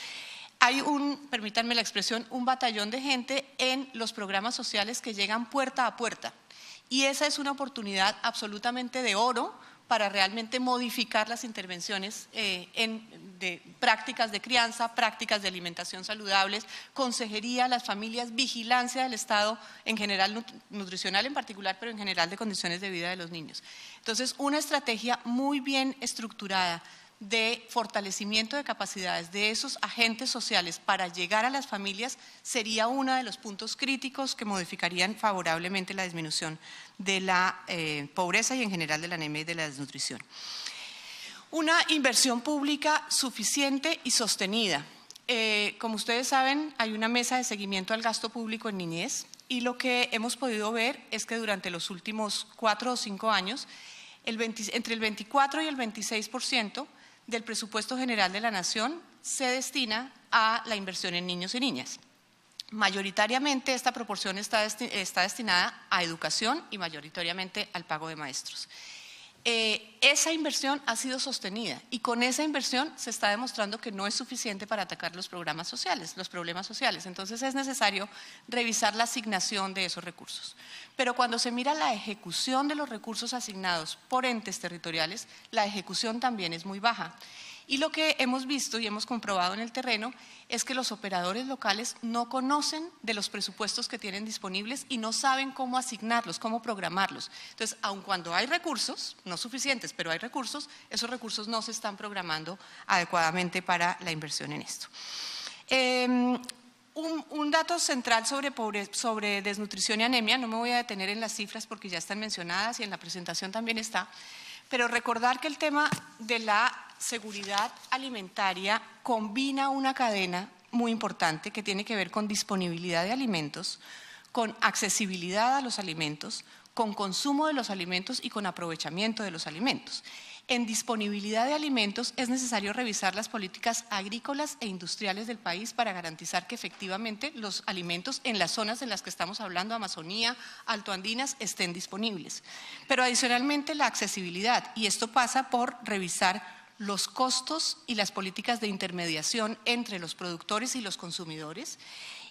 Hay permítanme la expresión, un batallón de gente en los programas sociales que llegan puerta a puerta. Y esa es una oportunidad absolutamente de oro para realmente modificar las intervenciones de prácticas de crianza, prácticas de alimentación saludables, consejería a las familias, vigilancia del Estado en general, nutricional en particular, pero en general de condiciones de vida de los niños. Entonces, una estrategia muy bien estructurada de fortalecimiento de capacidades de esos agentes sociales para llegar a las familias sería uno de los puntos críticos que modificarían favorablemente la disminución de la pobreza y en general de la anemia y de la desnutrición. Una inversión pública suficiente y sostenida. Como ustedes saben, hay una mesa de seguimiento al gasto público en niñez y lo que hemos podido ver es que durante los últimos 4 o 5 años, entre el 24 y el 26% del presupuesto general de la Nación se destina a la inversión en niños y niñas. Mayoritariamente esta proporción está destinada a educación y mayoritariamente al pago de maestros. Esa inversión ha sido sostenida y con esa inversión se está demostrando que no es suficiente para atacar los problemas sociales. Entonces es necesario revisar la asignación de esos recursos. Pero cuando se mira la ejecución de los recursos asignados por entes territoriales, la ejecución también es muy baja. Y lo que hemos visto y hemos comprobado en el terreno es que los operadores locales no conocen de los presupuestos que tienen disponibles y no saben cómo asignarlos, cómo programarlos. Entonces, aun cuando hay recursos, no suficientes, pero hay recursos, esos recursos no se están programando adecuadamente para la inversión en esto. Un dato central sobre desnutrición y anemia, no me voy a detener en las cifras porque ya están mencionadas y en la presentación también está, pero recordar que el tema de la seguridad alimentaria combina una cadena muy importante que tiene que ver con disponibilidad de alimentos, con accesibilidad a los alimentos, con consumo de los alimentos y con aprovechamiento de los alimentos. En disponibilidad de alimentos es necesario revisar las políticas agrícolas e industriales del país para garantizar que efectivamente los alimentos en las zonas en las que estamos hablando, Amazonía, altoandinas, estén disponibles. Pero adicionalmente la accesibilidad, y esto pasa por revisar los costos y las políticas de intermediación entre los productores y los consumidores.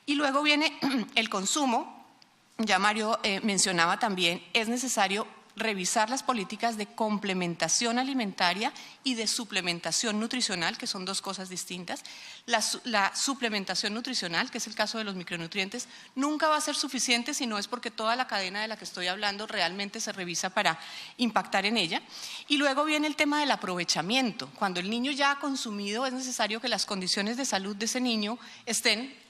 Y luego viene el consumo, ya Mario mencionaba también, es necesario revisar las políticas de complementación alimentaria y de suplementación nutricional, que son dos cosas distintas. La suplementación nutricional, que es el caso de los micronutrientes, nunca va a ser suficiente si no es porque toda la cadena de la que estoy hablando realmente se revisa para impactar en ella. Y luego viene el tema del aprovechamiento. Cuando el niño ya ha consumido, es necesario que las condiciones de salud de ese niño estén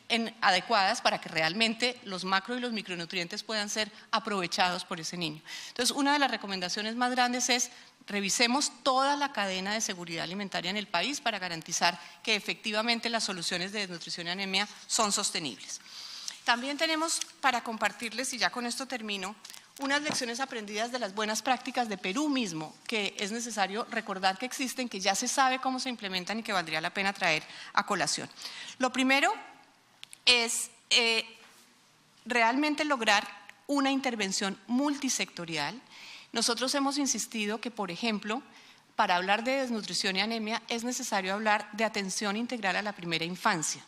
adecuadas para que realmente los macro y los micronutrientes puedan ser aprovechados por ese niño. Entonces, una de las recomendaciones más grandes es revisemos toda la cadena de seguridad alimentaria en el país para garantizar que efectivamente las soluciones de desnutrición y anemia son sostenibles. También tenemos para compartirles, y ya con esto termino, unas lecciones aprendidas de las buenas prácticas de Perú mismo, que es necesario recordar que existen, que ya se sabe cómo se implementan y que valdría la pena traer a colación. Lo primero es realmente lograr una intervención multisectorial. Nosotros hemos insistido que, por ejemplo, para hablar de desnutrición y anemia es necesario hablar de atención integral a la primera infancia,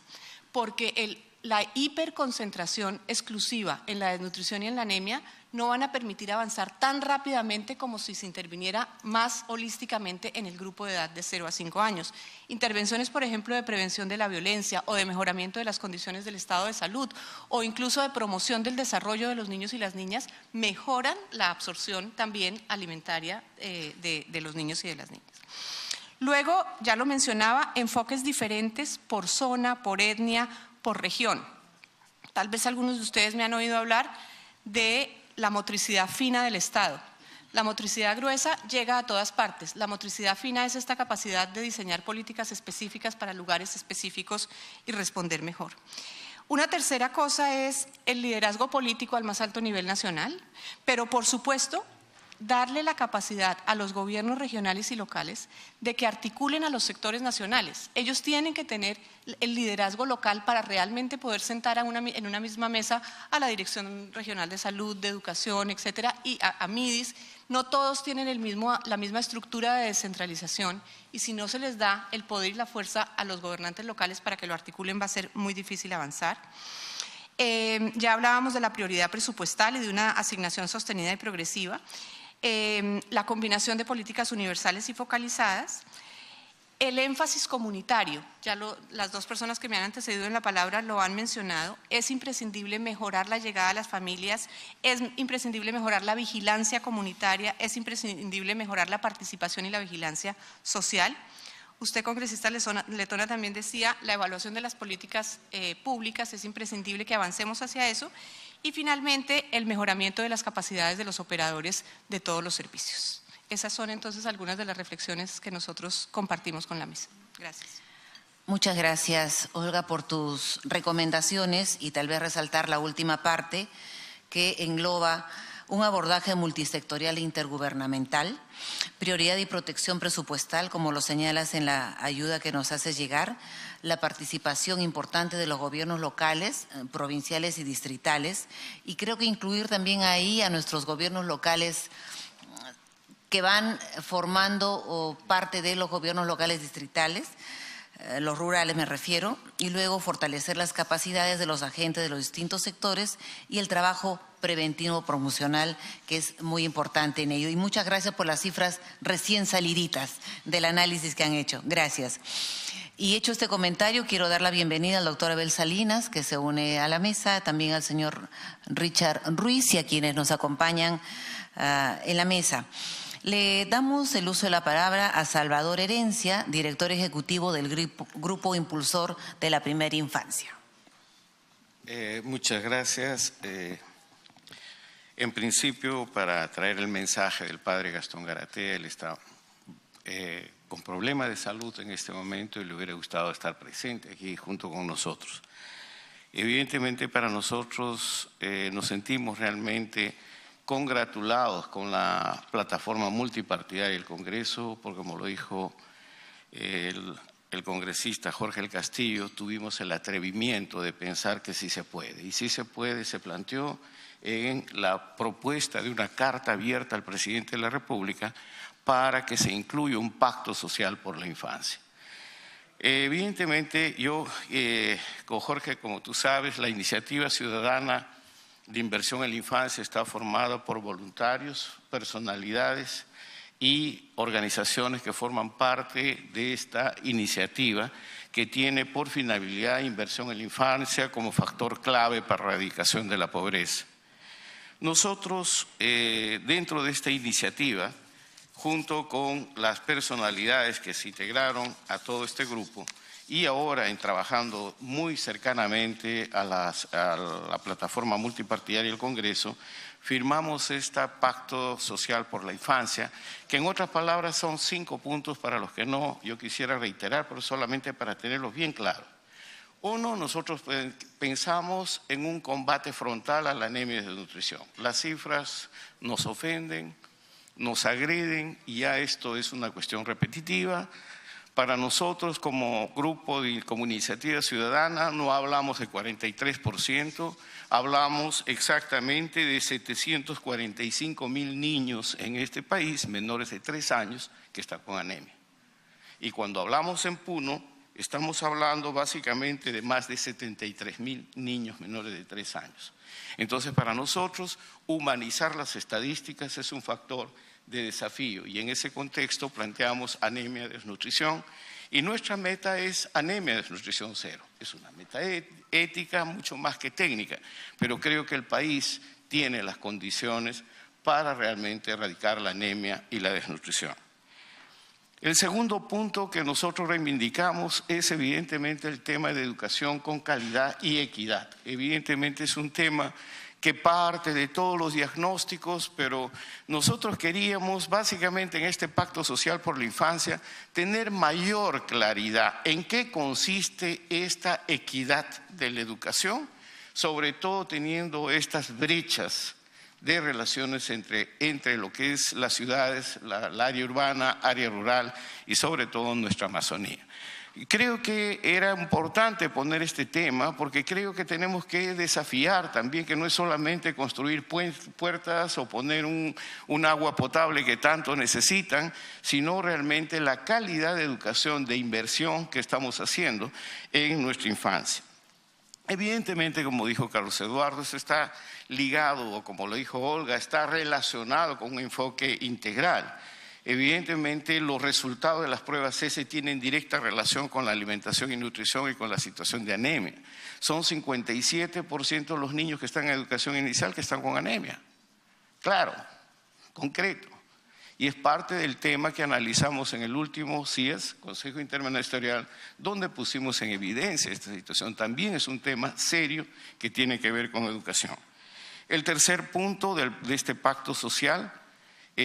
porque la hiperconcentración exclusiva en la desnutrición y en la anemia no van a permitir avanzar tan rápidamente como si se interviniera más holísticamente en el grupo de edad de 0 a 5 años. Intervenciones, por ejemplo, de prevención de la violencia o de mejoramiento de las condiciones del estado de salud o incluso de promoción del desarrollo de los niños y las niñas mejoran la absorción también alimentaria de los niños y de las niñas. Luego, ya lo mencionaba, enfoques diferentes por zona, por etnia, por región. Tal vez algunos de ustedes me han oído hablar de la motricidad fina del Estado. La motricidad gruesa llega a todas partes. La motricidad fina es esta capacidad de diseñar políticas específicas para lugares específicos y responder mejor. Una tercera cosa es el liderazgo político al más alto nivel nacional, pero por supuesto darle la capacidad a los gobiernos regionales y locales de que articulen a los sectores nacionales. Ellos tienen que tener el liderazgo local para realmente poder sentar en una misma mesa a la Dirección Regional de Salud, de Educación, etcétera, y a MIDIS. No todos tienen la misma estructura de descentralización y si no se les da el poder y la fuerza a los gobernantes locales para que lo articulen va a ser muy difícil avanzar. Ya hablábamos de la prioridad presupuestal y de una asignación sostenida y progresiva. La combinación de políticas universales y focalizadas, el énfasis comunitario, ya las dos personas que me han antecedido en la palabra lo han mencionado, es imprescindible mejorar la llegada a las familias, es imprescindible mejorar la vigilancia comunitaria, es imprescindible mejorar la participación y la vigilancia social. Usted, congresista letona, también decía, la evaluación de las políticas públicas, es imprescindible que avancemos hacia eso. Y finalmente, el mejoramiento de las capacidades de los operadores de todos los servicios. Esas son entonces algunas de las reflexiones que nosotros compartimos con la mesa. Gracias. Muchas gracias, Olga, por tus recomendaciones y tal vez resaltar la última parte que engloba un abordaje multisectorial e intergubernamental, prioridad y protección presupuestal, como lo señalas en la ayuda que nos haces llegar, la participación importante de los gobiernos locales, provinciales y distritales, y creo que incluir también ahí a nuestros gobiernos locales que van formando parte de los gobiernos locales distritales, los rurales me refiero, y luego fortalecer las capacidades de los agentes de los distintos sectores y el trabajo preventivo promocional, que es muy importante en ello. Y muchas gracias por las cifras recién saliditas del análisis que han hecho. Gracias. Y hecho este comentario, quiero dar la bienvenida al doctor Abel Salinas, que se une a la mesa, también al señor Richard Ruiz y a quienes nos acompañan en la mesa. Le damos el uso de la palabra a Salvador Herencia, director ejecutivo del Grupo Impulsor de la Primera Infancia. Muchas gracias. En principio, para traer el mensaje del padre Gastón Garatea, él está con problemas de salud en este momento y le hubiera gustado estar presente aquí junto con nosotros. Evidentemente, para nosotros nos sentimos realmente congratulados con la plataforma multipartidaria del Congreso, porque como lo dijo el congresista Jorge El Castillo, tuvimos el atrevimiento de pensar que sí se puede. Y sí se puede, se planteó en la propuesta de una carta abierta al presidente de la República para que se incluya un pacto social por la infancia. Evidentemente, yo con Jorge, como tú sabes, la iniciativa ciudadana de inversión en la infancia está formada por voluntarios, personalidades y organizaciones que forman parte de esta iniciativa que tiene por finalidad inversión en la infancia como factor clave para la erradicación de la pobreza. Nosotros, dentro de esta iniciativa, junto con las personalidades que se integraron a todo este grupo y ahora trabajando muy cercanamente a la plataforma multipartidaria del Congreso, firmamos este Pacto Social por la Infancia, que en otras palabras son 5 puntos para los que no yo quisiera reiterar, pero solamente para tenerlos bien claros. Uno, nosotros pensamos en un combate frontal a la anemia y desnutrición. Las cifras nos ofenden, nos agreden y ya esto es una cuestión repetitiva. Para nosotros como grupo y como iniciativa ciudadana no hablamos de 43%, hablamos exactamente de 745.000 niños en este país, menores de 3 años, que están con anemia. Y cuando hablamos en Puno, estamos hablando básicamente de más de 73.000 niños menores de 3 años. Entonces, para nosotros, humanizar las estadísticas es un factor de desafío y en ese contexto planteamos anemia, desnutrición y nuestra meta es anemia, desnutrición cero. Es una meta ética mucho más que técnica, pero creo que el país tiene las condiciones para realmente erradicar la anemia y la desnutrición. El segundo punto que nosotros reivindicamos es evidentemente el tema de educación con calidad y equidad. Evidentemente es un tema que parte de todos los diagnósticos, pero nosotros queríamos básicamente en este Pacto Social por la Infancia tener mayor claridad en qué consiste esta equidad de la educación, sobre todo teniendo estas brechas de relaciones entre lo que es las ciudades, la área urbana, área rural y sobre todo nuestra Amazonía. Creo que era importante poner este tema porque creo que tenemos que desafiar también que no es solamente construir puertas o poner un agua potable que tanto necesitan, sino realmente la calidad de educación, de inversión que estamos haciendo en nuestra infancia. Evidentemente, como dijo Carlos Eduardo, esto está ligado, o como lo dijo Olga, está relacionado con un enfoque integral. Evidentemente, los resultados de las pruebas CESE tienen directa relación con la alimentación y nutrición y con la situación de anemia. Son 57% de los niños que están en educación inicial que están con anemia. Claro, concreto. Y es parte del tema que analizamos en el último CIES, Consejo Interministerial, donde pusimos en evidencia esta situación. También es un tema serio que tiene que ver con educación. El tercer punto de este pacto social,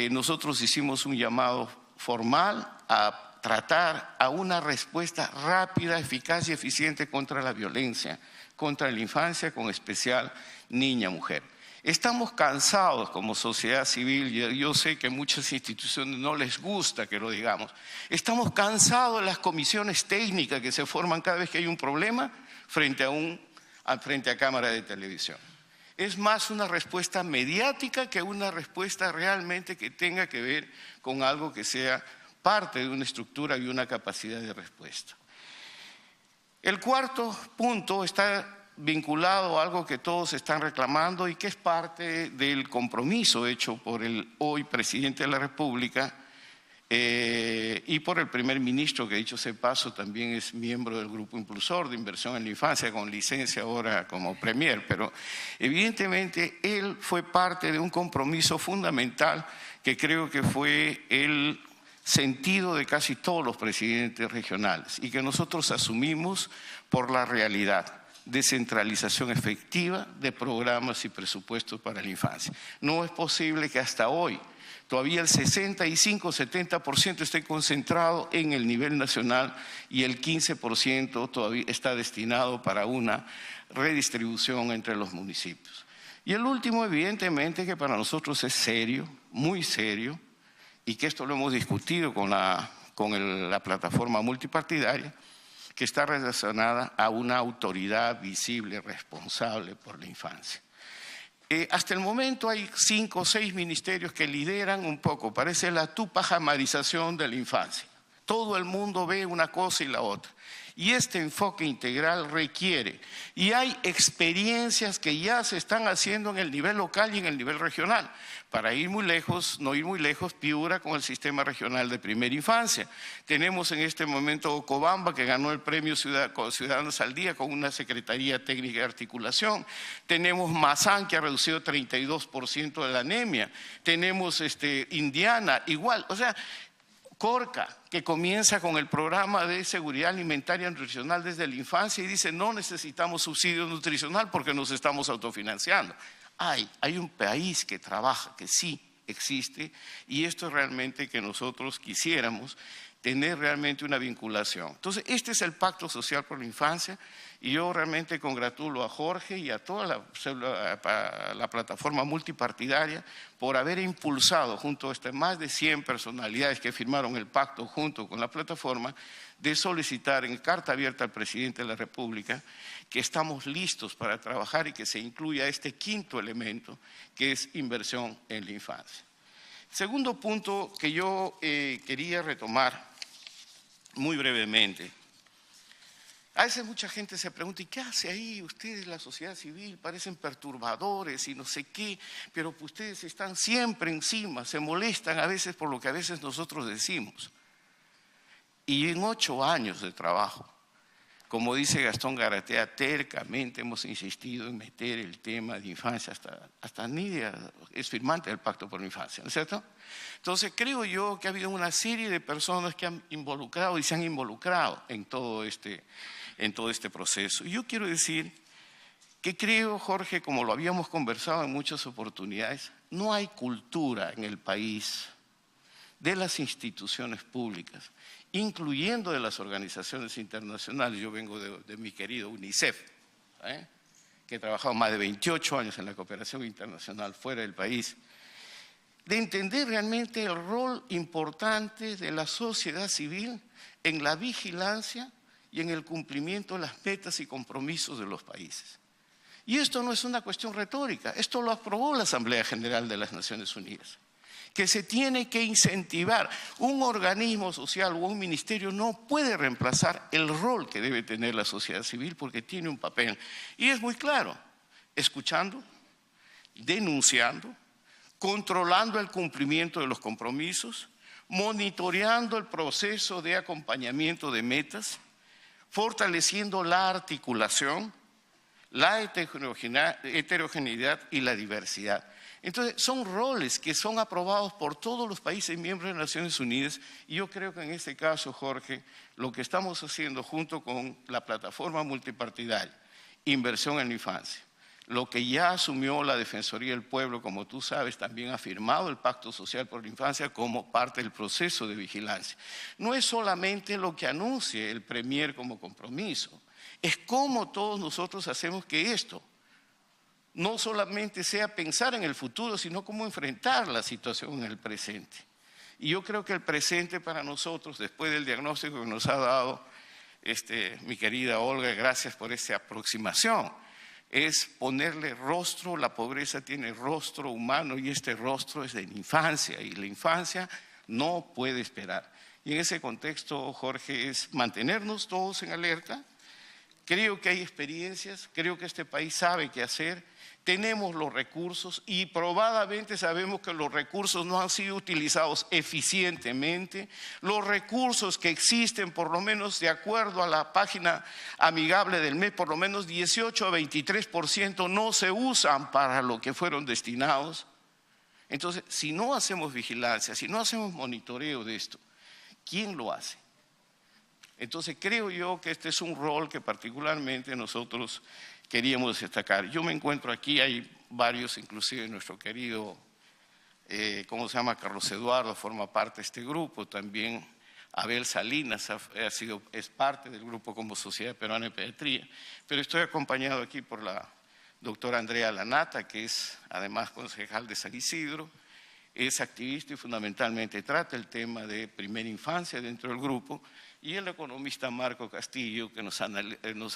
nosotros hicimos un llamado formal a tratar a una respuesta rápida, eficaz y eficiente contra la violencia, contra la infancia, con especial niña-mujer. Estamos cansados como sociedad civil, yo sé que a muchas instituciones no les gusta que lo digamos, estamos cansados de las comisiones técnicas que se forman cada vez que hay un problema frente a cámara de televisión. Es más una respuesta mediática que una respuesta realmente que tenga que ver con algo que sea parte de una estructura y una capacidad de respuesta. El cuarto punto está vinculado a algo que todos están reclamando y que es parte del compromiso hecho por el hoy presidente de la República y por el primer ministro, que dicho sea paso también es miembro del Grupo Impulsor de Inversión en la Infancia, con licencia ahora como premier, pero evidentemente él fue parte de un compromiso fundamental que creo que fue el sentido de casi todos los presidentes regionales y que nosotros asumimos por la realidad. Descentralización efectiva de programas y presupuestos para la infancia. No es posible que hasta hoy todavía el 65-70% esté concentrado en el nivel nacional y el 15% todavía está destinado para una redistribución entre los municipios. Y el último, evidentemente, que para nosotros es serio, muy serio, y que esto lo hemos discutido con la plataforma multipartidaria, que está relacionada a una autoridad visible, responsable por la infancia. Hasta el momento hay 5 o 6 ministerios que lideran un poco, parece la tupajamarización de la infancia. Todo el mundo ve una cosa y la otra. Y este enfoque integral requiere, y hay experiencias que ya se están haciendo en el nivel local y en el nivel regional. Para ir muy lejos, no ir muy lejos, Piura con el Sistema Regional de Primera Infancia. Tenemos en este momento Ocobamba, que ganó el premio Ciudadanos al Día con una Secretaría Técnica de Articulación. Tenemos Mazán, que ha reducido 32% de la anemia. Tenemos Indiana, igual. O sea, Corca, que comienza con el programa de seguridad alimentaria y nutricional desde la infancia y dice no necesitamos subsidio nutricional porque nos estamos autofinanciando. Hay un país que trabaja, que sí existe, y esto es realmente que nosotros quisiéramos tener realmente una vinculación. Entonces, este es el Pacto Social por la Infancia, y yo realmente congratulo a Jorge y a toda la plataforma multipartidaria por haber impulsado junto a más de 100 personalidades que firmaron el pacto junto con la plataforma, de solicitar en carta abierta al presidente de la República que estamos listos para trabajar y que se incluya este quinto elemento, que es inversión en la infancia. Segundo punto que yo quería retomar muy brevemente. A veces mucha gente se pregunta, ¿y qué hace ahí ustedes, la sociedad civil? Parecen perturbadores y no sé qué, pero ustedes están siempre encima, se molestan a veces por lo que a veces nosotros decimos. Y en 8 años de trabajo, como dice Gastón Garatea, tercamente hemos insistido en meter el tema de infancia, hasta Nidia es firmante del Pacto por la Infancia, ¿no es cierto? Entonces creo yo que ha habido una serie de personas que han involucrado y se han involucrado en todo este proceso. Y yo quiero decir que creo, Jorge, como lo habíamos conversado en muchas oportunidades, no hay cultura en el país de las instituciones públicas, incluyendo de las organizaciones internacionales. Yo vengo de mi querido UNICEF, que he trabajado más de 28 años en la cooperación internacional fuera del país, de entender realmente el rol importante de la sociedad civil en la vigilancia y en el cumplimiento de las metas y compromisos de los países. Y esto no es una cuestión retórica, esto lo aprobó la Asamblea General de las Naciones Unidas, que se tiene que incentivar. Un organismo social o un ministerio no puede reemplazar el rol que debe tener la sociedad civil porque tiene un papel. Y es muy claro, escuchando, denunciando, controlando el cumplimiento de los compromisos, monitoreando el proceso de acompañamiento de metas, fortaleciendo la articulación, la heterogeneidad y la diversidad. Entonces, son roles que son aprobados por todos los países miembros de las Naciones Unidas, y yo creo que en este caso, Jorge, lo que estamos haciendo junto con la plataforma multipartidaria, inversión en la infancia, lo que ya asumió la Defensoría del Pueblo, como tú sabes, también ha firmado el Pacto Social por la Infancia como parte del proceso de vigilancia. No es solamente lo que anuncie el Premier como compromiso, es cómo todos nosotros hacemos que esto no solamente sea pensar en el futuro, sino cómo enfrentar la situación en el presente. Y yo creo que el presente para nosotros, después del diagnóstico que nos ha dado mi querida Olga, gracias por esta aproximación, es ponerle rostro. La pobreza tiene rostro humano y este rostro es de la infancia, y la infancia no puede esperar. Y en ese contexto, Jorge, es mantenernos todos en alerta. Creo que hay experiencias, creo que este país sabe qué hacer, tenemos los recursos y probadamente sabemos que los recursos no han sido utilizados eficientemente. Los recursos que existen, por lo menos de acuerdo a la página amigable del MES, por lo menos 18 a 23% no se usan para lo que fueron destinados. Entonces, si no hacemos vigilancia, si no hacemos monitoreo de esto, ¿quién lo hace? Entonces creo yo que este es un rol que particularmente nosotros queríamos destacar. Yo me encuentro aquí, hay varios, inclusive nuestro querido, Carlos Eduardo forma parte de este grupo, también Abel Salinas es parte del grupo como Sociedad Peruana de Pediatría, pero estoy acompañado aquí por la doctora Andrea Lanata, que es además concejal de San Isidro, es activista y fundamentalmente trata el tema de primera infancia dentro del grupo, y el economista Marco Castillo, que nos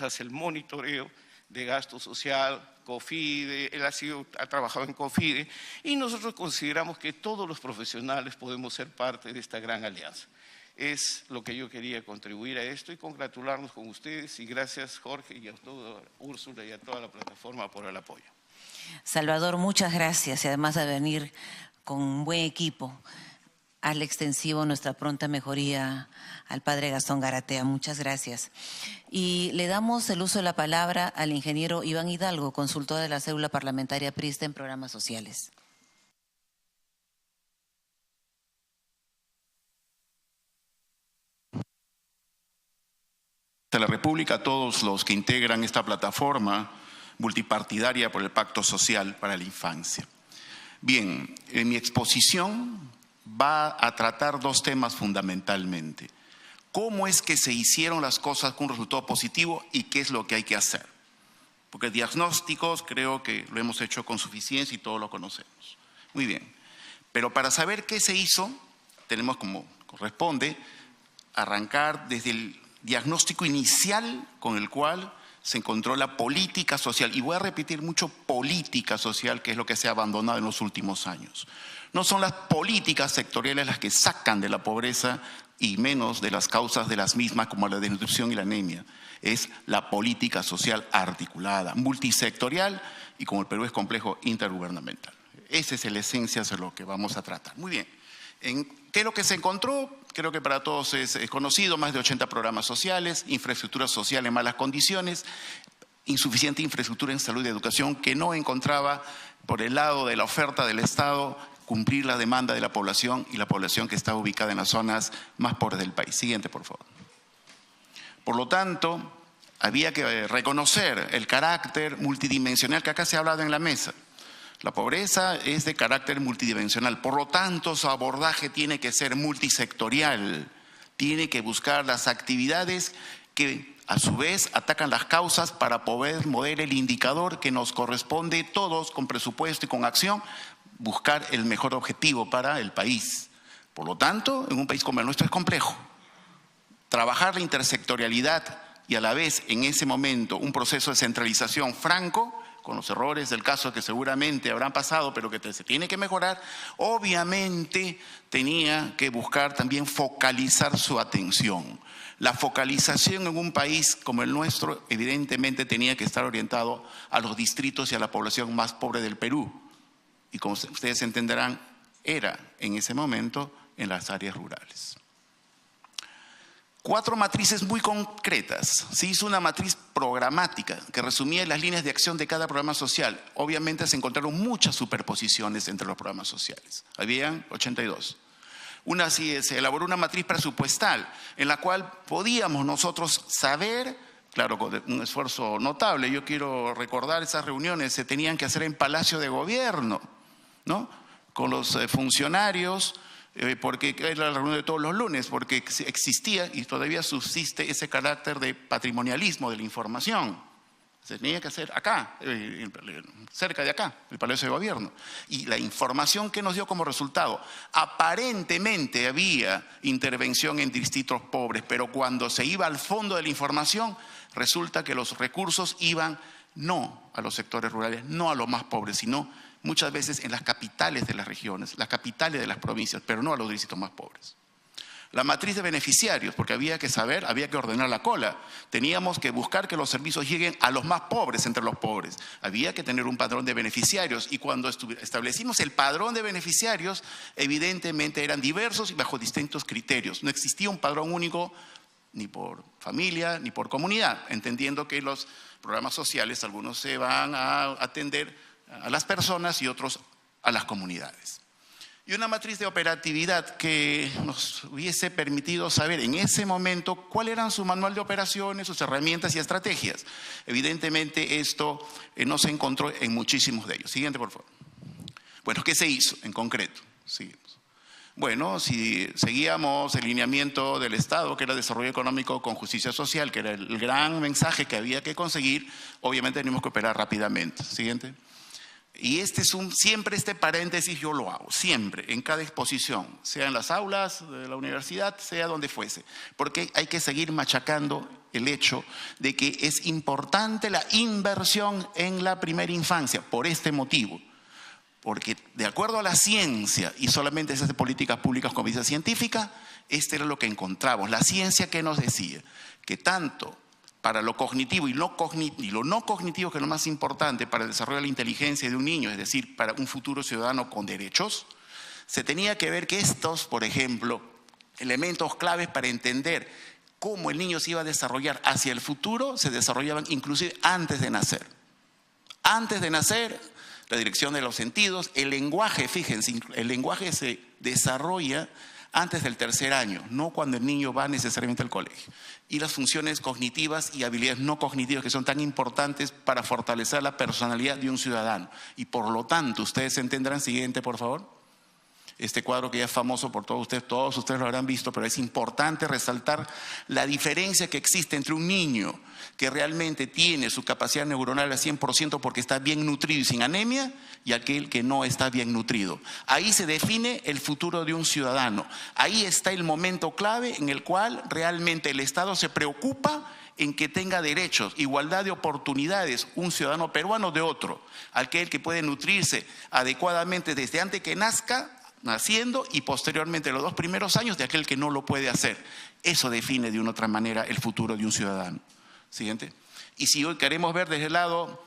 hace el monitoreo de gasto social, COFIDE, él ha trabajado en COFIDE, y nosotros consideramos que todos los profesionales podemos ser parte de esta gran alianza. Es lo que yo quería contribuir a esto y congratularnos con ustedes. Y gracias, Jorge, y a toda Úrsula y a toda la plataforma por el apoyo. Salvador, muchas gracias y además de venir con un buen equipo. Al extensivo nuestra pronta mejoría al padre Gastón Garatea. Muchas gracias. Y le damos el uso de la palabra al ingeniero Iván Hidalgo, consultor de la célula parlamentaria PRISTA en programas sociales. De la República, a todos los que integran esta plataforma multipartidaria por el Pacto Social para la Infancia. Bien, en mi exposición va a tratar dos temas fundamentalmente. ¿Cómo es que se hicieron las cosas con un resultado positivo y qué es lo que hay que hacer? Porque diagnósticos creo que lo hemos hecho con suficiencia y todos lo conocemos. Muy bien, pero para saber qué se hizo, tenemos, como corresponde, arrancar desde el diagnóstico inicial con el cual se encontró la política social. Y voy a repetir mucho política social, que es lo que se ha abandonado en los últimos años. No son las políticas sectoriales las que sacan de la pobreza y menos de las causas de las mismas, como la desnutrición y la anemia. Es la política social articulada, multisectorial y, como el Perú es complejo, intergubernamental. Esa es la esencia de lo que vamos a tratar. Muy bien. ¿Qué es lo que se encontró? Creo que para todos es conocido, más de 80 programas sociales, infraestructura social en malas condiciones, insuficiente infraestructura en salud y educación que no encontraba por el lado de la oferta del Estado cumplir la demanda de la población y la población que está ubicada en las zonas más pobres del país. Siguiente, por favor. Por lo tanto, había que reconocer el carácter multidimensional que acá se ha hablado en la mesa. La pobreza es de carácter multidimensional, por lo tanto su abordaje tiene que ser multisectorial, tiene que buscar las actividades que a su vez atacan las causas para poder mover el indicador que nos corresponde todos con presupuesto y con acción, buscar el mejor objetivo para el país. Por lo tanto, en un país como el nuestro es complejo. Trabajar la intersectorialidad y a la vez en ese momento un proceso de centralización franco, con los errores del caso que seguramente habrán pasado, pero que se tiene que mejorar, obviamente tenía que buscar también focalizar su atención. La focalización en un país como el nuestro evidentemente tenía que estar orientado a los distritos y a la población más pobre del Perú. Y como ustedes entenderán, era en ese momento en las áreas rurales. 4 matrices muy concretas. Se hizo una matriz programática que resumía las líneas de acción de cada programa social. Obviamente se encontraron muchas superposiciones entre los programas sociales. Habían 82. Se elaboró una matriz presupuestal en la cual podíamos nosotros saber, claro, con un esfuerzo notable. Yo quiero recordar esas reuniones, se tenían que hacer en Palacio de Gobierno, ¿no? Con los funcionarios, porque era la reunión de todos los lunes, porque existía y todavía subsiste ese carácter de patrimonialismo de la información. Se tenía que hacer acá, cerca de acá, el Palacio de Gobierno. Y la información que nos dio como resultado, aparentemente había intervención en distritos pobres, pero cuando se iba al fondo de la información, resulta que los recursos iban no a los sectores rurales, no a los más pobres, sino muchas veces en las capitales de las regiones, las capitales de las provincias, pero no a los distritos más pobres. La matriz de beneficiarios, porque había que saber, había que ordenar la cola. Teníamos que buscar que los servicios lleguen a los más pobres entre los pobres. Había que tener un padrón de beneficiarios y cuando establecimos el padrón de beneficiarios, evidentemente eran diversos y bajo distintos criterios. No existía un padrón único ni por familia ni por comunidad, entendiendo que los programas sociales, algunos se van a atender a las personas y otros a las comunidades. Y una matriz de operatividad que nos hubiese permitido saber en ese momento cuál eran su manual de operaciones, sus herramientas y estrategias. Evidentemente esto no se encontró en muchísimos de ellos. Siguiente, por favor. Bueno, ¿qué se hizo en concreto? Seguimos. Bueno, si seguíamos el lineamiento del Estado, que era desarrollo económico con justicia social, que era el gran mensaje que había que conseguir, obviamente teníamos que operar rápidamente. Siguiente. Y siempre este paréntesis yo lo hago, siempre, en cada exposición, sea en las aulas de la universidad, sea donde fuese, porque hay que seguir machacando el hecho de que es importante la inversión en la primera infancia, por este motivo. Porque de acuerdo a la ciencia, y solamente se hace políticas públicas con vista científica, Este era lo que encontramos. La ciencia que nos decía que tanto para lo cognitivo y lo no cognitivo, que es lo más importante para el desarrollo de la inteligencia de un niño, es decir, para un futuro ciudadano con derechos, se tenía que ver que estos, por ejemplo, elementos claves para entender cómo el niño se iba a desarrollar hacia el futuro, se desarrollaban inclusive antes de nacer. Antes de nacer, la dirección de los sentidos, el lenguaje, fíjense, el lenguaje se desarrolla antes del tercer año, no cuando el niño va necesariamente al colegio. Y las funciones cognitivas y habilidades no cognitivas que son tan importantes para fortalecer la personalidad de un ciudadano. Y por lo tanto, ustedes entenderán, siguiente por favor. Este cuadro que ya es famoso por todos ustedes lo habrán visto, pero es importante resaltar la diferencia que existe entre un niño que realmente tiene su capacidad neuronal al 100% porque está bien nutrido y sin anemia, y aquel que no está bien nutrido. Ahí se define el futuro de un ciudadano. Ahí está el momento clave en el cual realmente el Estado se preocupa en que tenga derechos, igualdad de oportunidades, un ciudadano peruano de otro, aquel que puede nutrirse adecuadamente desde antes que nazca, naciendo, y posteriormente los 2 primeros años de aquel que no lo puede hacer. Eso define de una otra manera el futuro de un ciudadano. Siguiente. Y si hoy queremos ver desde el lado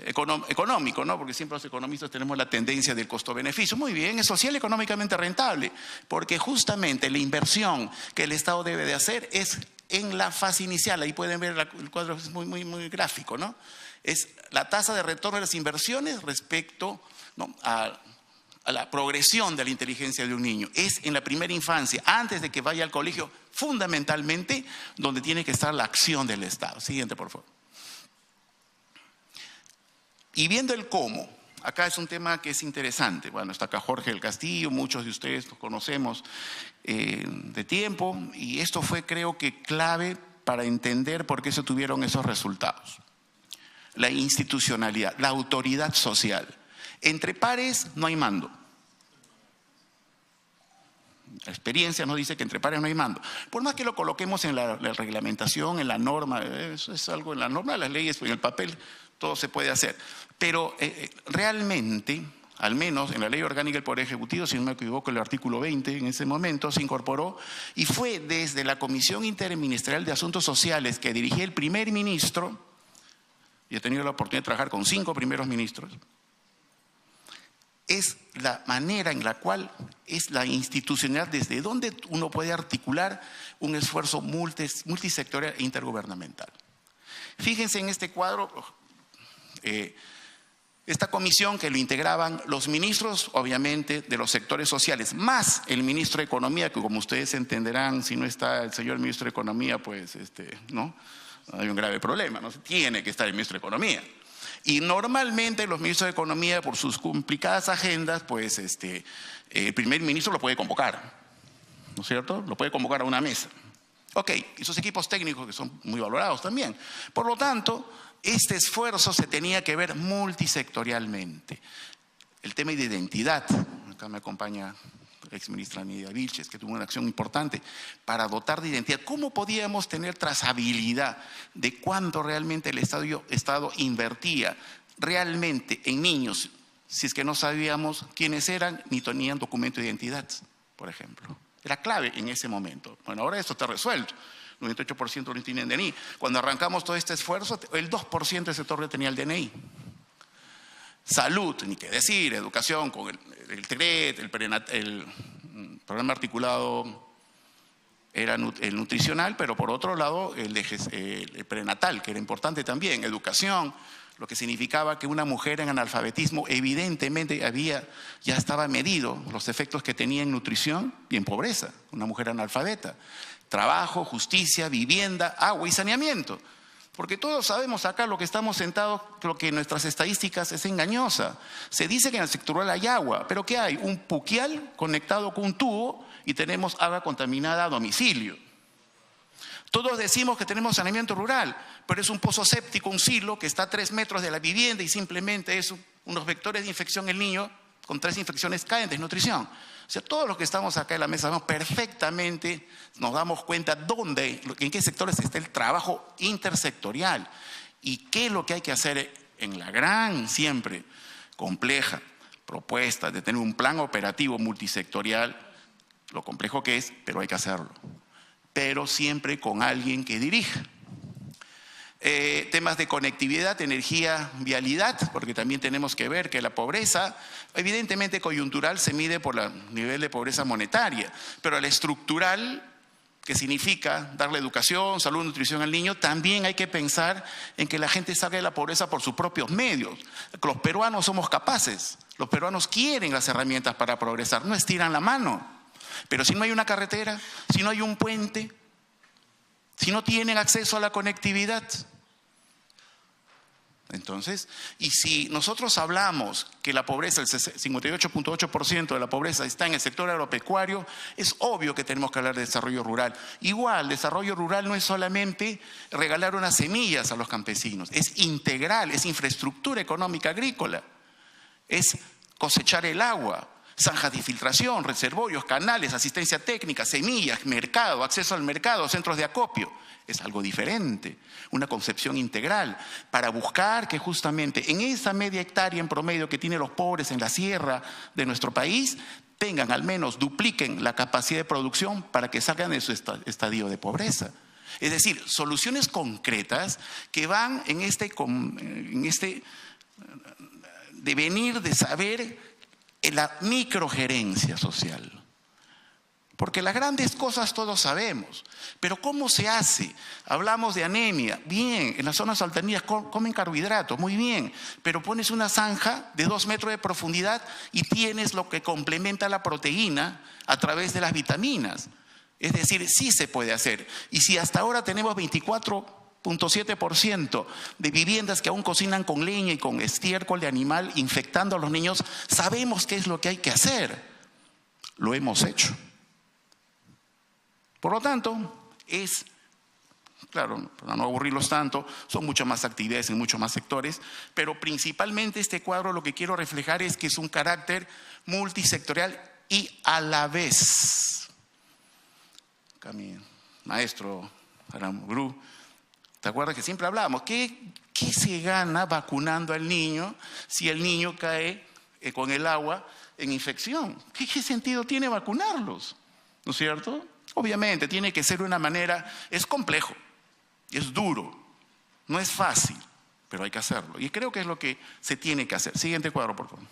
económico, ¿no? Porque siempre los economistas tenemos la tendencia del costo-beneficio. Muy bien, es social y económicamente rentable, porque justamente la inversión que el Estado debe de hacer es en la fase inicial. Ahí pueden ver el cuadro, es muy gráfico, ¿no? Es la tasa de retorno de las inversiones respecto, ¿no?, a la progresión de la inteligencia de un niño. Es en la primera infancia, antes de que vaya al colegio, fundamentalmente donde tiene que estar la acción del Estado. Siguiente, por favor. Y viendo el cómo, acá es un tema que es interesante. Bueno, está acá Jorge del Castillo, muchos de ustedes lo conocemos de tiempo, y esto fue, creo que, clave para entender por qué se tuvieron esos resultados. La institucionalidad, la autoridad social. Entre pares no hay mando. La experiencia nos dice que entre pares no hay mando. Por más que lo coloquemos en la reglamentación, en la norma, eso es algo en la norma, las leyes, en el papel, todo se puede hacer. Pero realmente, al menos en la Ley Orgánica del Poder Ejecutivo, si no me equivoco, el artículo 20 en ese momento se incorporó, y fue desde la Comisión Interministerial de Asuntos Sociales que dirigía el primer ministro, y he tenido la oportunidad de trabajar con 5 primeros ministros, es la manera en la cual es la institucionalidad desde donde uno puede articular un esfuerzo multisectorial e intergubernamental. Fíjense en este cuadro, esta comisión que lo integraban los ministros, obviamente, de los sectores sociales, más el ministro de Economía, que como ustedes entenderán, si no está el señor ministro de Economía, pues no hay un grave problema, ¿no? Tiene que estar el ministro de Economía. Y normalmente los ministros de Economía, por sus complicadas agendas, pues el primer ministro lo puede convocar, ¿no es cierto? Lo puede convocar a una mesa. Ok, y sus equipos técnicos que son muy valorados también. Por lo tanto, este esfuerzo se tenía que ver multisectorialmente. El tema de identidad, acá me acompaña la exministra Nidia Vilches, que tuvo una acción importante para dotar de identidad. ¿Cómo podíamos tener trazabilidad de cuánto realmente el Estado invertía realmente en niños, si es que no sabíamos quiénes eran ni tenían documento de identidad, por ejemplo? Era clave en ese momento. Bueno, ahora esto está resuelto. El 98% no tienen DNI. Cuando arrancamos todo este esfuerzo, el 2% del sector no tenía el DNI. Salud, ni qué decir, educación con el TRED, el programa articulado era el nutricional, pero por otro lado el prenatal, que era importante también, educación, lo que significaba que una mujer en analfabetismo evidentemente ya estaba medido los efectos que tenía en nutrición y en pobreza, una mujer analfabeta. Trabajo, justicia, vivienda, agua y saneamiento. Porque todos sabemos acá lo que estamos sentados, creo que nuestras estadísticas es engañosa. Se dice que en el sector rural hay agua, pero ¿qué hay? Un puquial conectado con un tubo y tenemos agua contaminada a domicilio. Todos decimos que tenemos saneamiento rural, pero es un pozo séptico, un silo que está a 3 metros de la vivienda y simplemente es unos vectores de infección. El niño con 3 infecciones cae en desnutrición. O sea, todos los que estamos acá en la mesa sabemos perfectamente, nos damos cuenta en qué sectores está el trabajo intersectorial y qué es lo que hay que hacer en la gran, siempre compleja propuesta de tener un plan operativo multisectorial lo complejo que es, pero hay que hacerlo. Pero siempre con alguien que dirija. Temas de conectividad, energía, vialidad, porque también tenemos que ver que la pobreza, evidentemente coyuntural, se mide por el nivel de pobreza monetaria, pero la estructural, que significa darle educación, salud, nutrición al niño, también hay que pensar en que la gente salga de la pobreza por sus propios medios. Los peruanos somos capaces, los peruanos quieren las herramientas para progresar, no estiran la mano. Pero si no hay una carretera, si no hay un puente, si no tienen acceso a la conectividad. Entonces, y si nosotros hablamos que la pobreza, el 58.8% de la pobreza está en el sector agropecuario, es obvio que tenemos que hablar de desarrollo rural. Igual, desarrollo rural no es solamente regalar unas semillas a los campesinos, es integral, es infraestructura económica agrícola, es cosechar el agua, zanjas de filtración, reservorios, canales, asistencia técnica, semillas, mercado, acceso al mercado, centros de acopio. Es algo diferente, una concepción integral para buscar que justamente en esa media hectárea en promedio que tienen los pobres en la sierra de nuestro país, tengan al menos, dupliquen la capacidad de producción para que salgan de su estadio de pobreza. Es decir, soluciones concretas que van en este devenir de saber en la microgerencia social. Porque las grandes cosas todos sabemos, pero ¿cómo se hace? Hablamos de anemia, bien, en las zonas altanías comen carbohidratos, muy bien, pero pones una zanja de 2 metros de profundidad y tienes lo que complementa la proteína a través de las vitaminas. Es decir, sí se puede hacer. Y si hasta ahora tenemos 24.7% de viviendas que aún cocinan con leña y con estiércol de animal infectando a los niños, sabemos qué es lo que hay que hacer. Lo hemos hecho. Por lo tanto, claro, para no aburrirlos tanto, son muchas más actividades en muchos más sectores, pero principalmente este cuadro lo que quiero reflejar es que es un carácter multisectorial y a la vez. Acá mi maestro Aramburu, ¿te acuerdas que siempre hablábamos? ¿Qué se gana vacunando al niño si el niño cae con el agua en infección? ¿Qué sentido tiene vacunarlos? ¿No es cierto? Obviamente tiene que ser de una manera, es complejo, es duro, no es fácil, pero hay que hacerlo. Y creo que es lo que se tiene que hacer. Siguiente cuadro, por favor.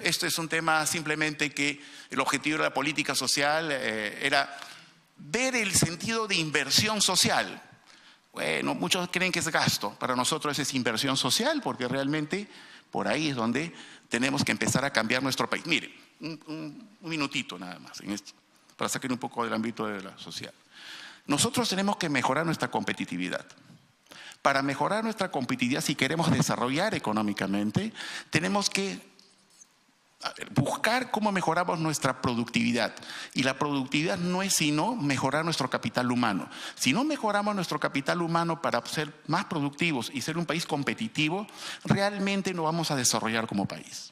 Esto es un tema simplemente que el objetivo de la política social era ver el sentido de inversión social. Bueno, muchos creen que es gasto, para nosotros es inversión social porque realmente por ahí es donde tenemos que empezar a cambiar nuestro país. Miren, un minutito nada más en esto, para sacar un poco del ámbito de la social. Nosotros tenemos que mejorar nuestra competitividad. Para mejorar nuestra competitividad, si queremos desarrollar económicamente, tenemos que buscar cómo mejoramos nuestra productividad. Y la productividad no es sino mejorar nuestro capital humano. Si no mejoramos nuestro capital humano para ser más productivos y ser un país competitivo, realmente no vamos a desarrollar como país.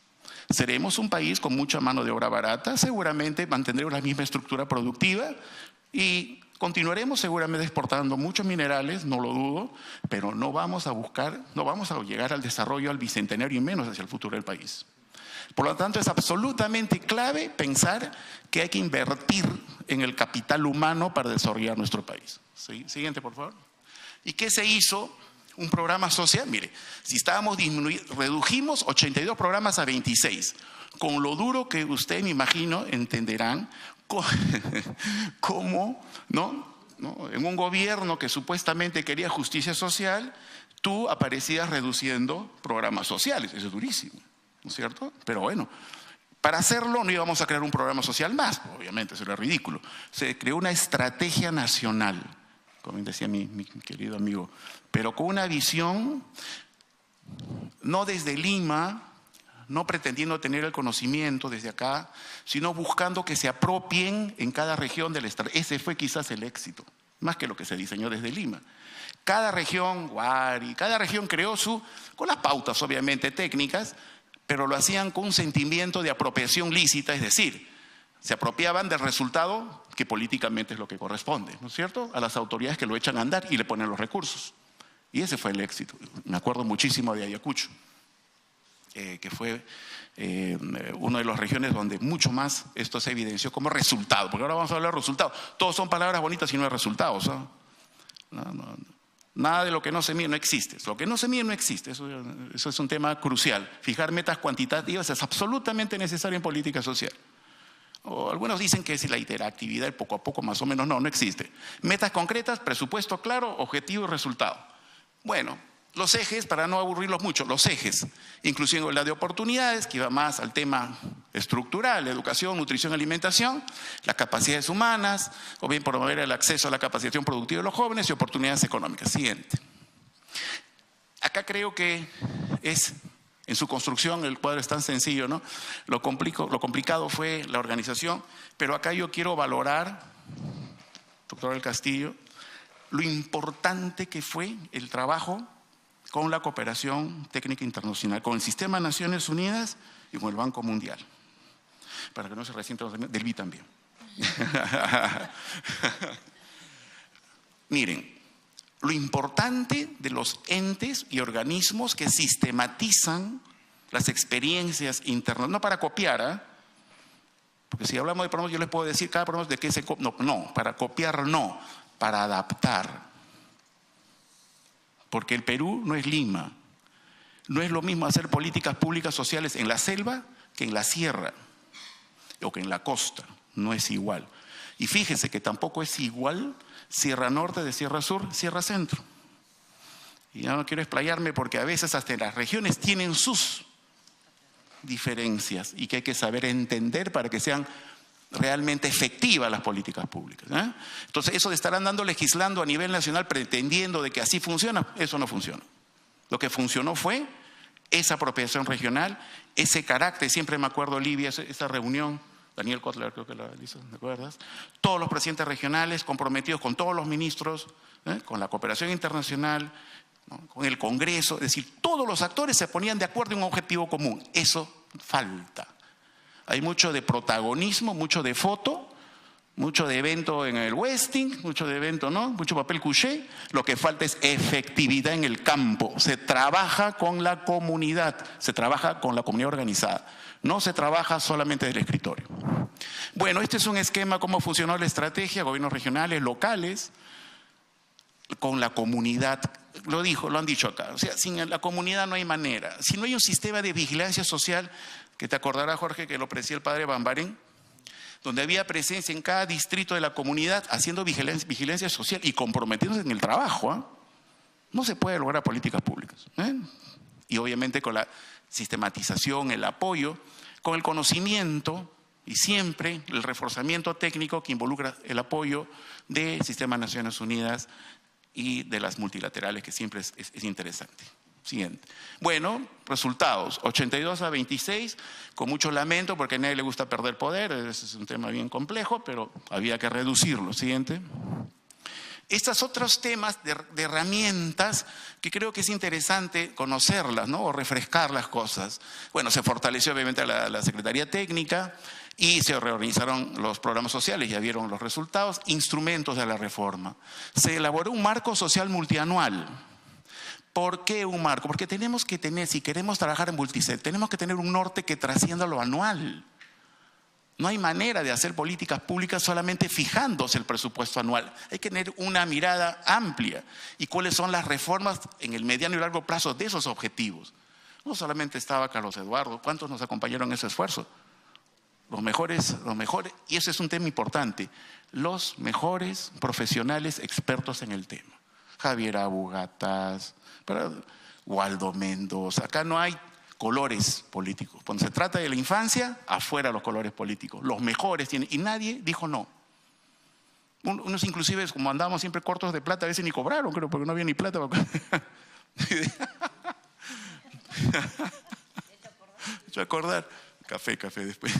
Seremos un país con mucha mano de obra barata, seguramente mantendremos la misma estructura productiva y continuaremos seguramente exportando muchos minerales, no lo dudo, pero no vamos a llegar al desarrollo, al bicentenario y menos hacia el futuro del país. Por lo tanto, es absolutamente clave pensar que hay que invertir en el capital humano para desarrollar nuestro país. ¿Sí? Siguiente, por favor. ¿Y qué se hizo? Un programa social. Mire, si estábamos redujimos 82 programas a 26. Con lo duro que ustedes, me imagino, entenderán cómo, ¿no? En un gobierno que supuestamente quería justicia social, tú aparecías reduciendo programas sociales. Eso es durísimo, ¿no es cierto? Pero bueno, para hacerlo no íbamos a crear un programa social más, obviamente, eso era ridículo. Se creó una estrategia nacional, como decía mi querido amigo, pero con una visión, no desde Lima, no pretendiendo tener el conocimiento desde acá, sino buscando que se apropien en cada región del estado. Ese fue quizás el éxito, más que lo que se diseñó desde Lima. Cada región, Huari, cada región creó con las pautas obviamente técnicas, pero lo hacían con un sentimiento de apropiación lícita, es decir, se apropiaban del resultado que políticamente es lo que corresponde, ¿no es cierto? A las autoridades que lo echan a andar y le ponen los recursos. Y ese fue el éxito. Me acuerdo muchísimo de Ayacucho. que fue una de las regiones donde mucho más esto se evidenció como resultado, porque ahora vamos a hablar de resultados. Todos son palabras bonitas y no hay resultados, ¿no? Nada de lo que no se mide no existe. Lo que no se mide no existe. Eso es un tema crucial. Fijar metas cuantitativas es absolutamente necesario en política social. O algunos dicen que es la interactividad, el poco a poco, más o menos. No existe. Metas concretas, presupuesto claro, objetivo y resultado. Bueno, los ejes, para no aburrirlos mucho, los ejes, inclusive la de oportunidades, que iba más al tema estructural, educación, nutrición, alimentación, las capacidades humanas, o bien promover el acceso a la capacitación productiva de los jóvenes y oportunidades económicas. Siguiente. Acá creo que es, en su construcción, el cuadro es tan sencillo, ¿no? Lo complicado fue la organización, pero acá yo quiero valorar, doctor del Castillo, lo importante que fue el trabajo con la cooperación técnica internacional, con el Sistema de Naciones Unidas y con el Banco Mundial. Para que no se resientan del BI también. Miren, lo importante de los entes y organismos que sistematizan las experiencias internas, no para copiar, porque si hablamos de programas yo les puedo decir cada programa de qué se copia, no, para copiar no, para adaptar. Porque el Perú no es Lima. No es lo mismo hacer políticas públicas sociales en la selva que en la sierra o que en la costa. No es igual. Y fíjense que tampoco es igual Sierra Norte de Sierra Sur, Sierra Centro. Y ya no quiero explayarme porque a veces hasta las regiones tienen sus diferencias y que hay que saber entender para que sean realmente efectivas las políticas públicas, ¿eh? Entonces eso de estar andando legislando a nivel nacional pretendiendo de que así funciona, eso no funciona. Lo que funcionó fue esa apropiación regional, ese carácter. Siempre me acuerdo, Olivia, esa reunión, Daniel Kotler creo que la hizo, ¿te acuerdas? Todos los presidentes regionales comprometidos con todos los ministros, con la cooperación internacional, ¿no? Con el Congreso, es decir, todos los actores se ponían de acuerdo en un objetivo común. Eso falta. Hay mucho de protagonismo, mucho de foto, mucho de evento en el Westin, mucho de evento, ¿no? Mucho papel couché. Lo que falta es efectividad en el campo. Se trabaja con la comunidad, se trabaja con la comunidad organizada. No se trabaja solamente del escritorio. Bueno, este es un esquema, cómo funcionó la estrategia, gobiernos regionales, locales, con la comunidad. Lo han dicho acá. O sea, sin la comunidad no hay manera. Si no hay un sistema de vigilancia social, que te acordarás, Jorge, que lo presidía el padre Bambarén, donde había presencia en cada distrito de la comunidad haciendo vigilancia social y comprometiéndose en el trabajo, ¿eh? No se puede lograr políticas públicas, ¿eh? Y obviamente con la sistematización, el apoyo, con el conocimiento y siempre el reforzamiento técnico que involucra el apoyo del Sistema de Naciones Unidas y de las multilaterales, que siempre es interesante. Siguiente. Bueno, resultados, 82-26, con mucho lamento porque a nadie le gusta perder poder, ese es un tema bien complejo, pero había que reducirlo. Siguiente. Estos otros temas de herramientas que creo que es interesante conocerlas, ¿no? O refrescar las cosas. Bueno, se fortaleció obviamente la Secretaría Técnica y se reorganizaron los programas sociales, ya vieron los resultados, instrumentos de la reforma. Se elaboró un marco social multianual. ¿Por qué un marco? Porque tenemos que tener, si queremos trabajar en multisector, tenemos que tener un norte que trascienda lo anual. No hay manera de hacer políticas públicas solamente fijándose el presupuesto anual. Hay que tener una mirada amplia. ¿Y cuáles son las reformas en el mediano y largo plazo de esos objetivos? No solamente estaba Carlos Eduardo, ¿cuántos nos acompañaron en ese esfuerzo? Los mejores, y ese es un tema importante, los mejores profesionales expertos en el tema. Javier Abugatas, Waldo Mendoza. Acá no hay colores políticos. Cuando se trata de la infancia, afuera los colores políticos. Los mejores tienen, y nadie dijo no. Unos inclusive, como andábamos siempre cortos de plata, a veces ni cobraron, creo, porque no había ni plata. Hecho acordar. Café después.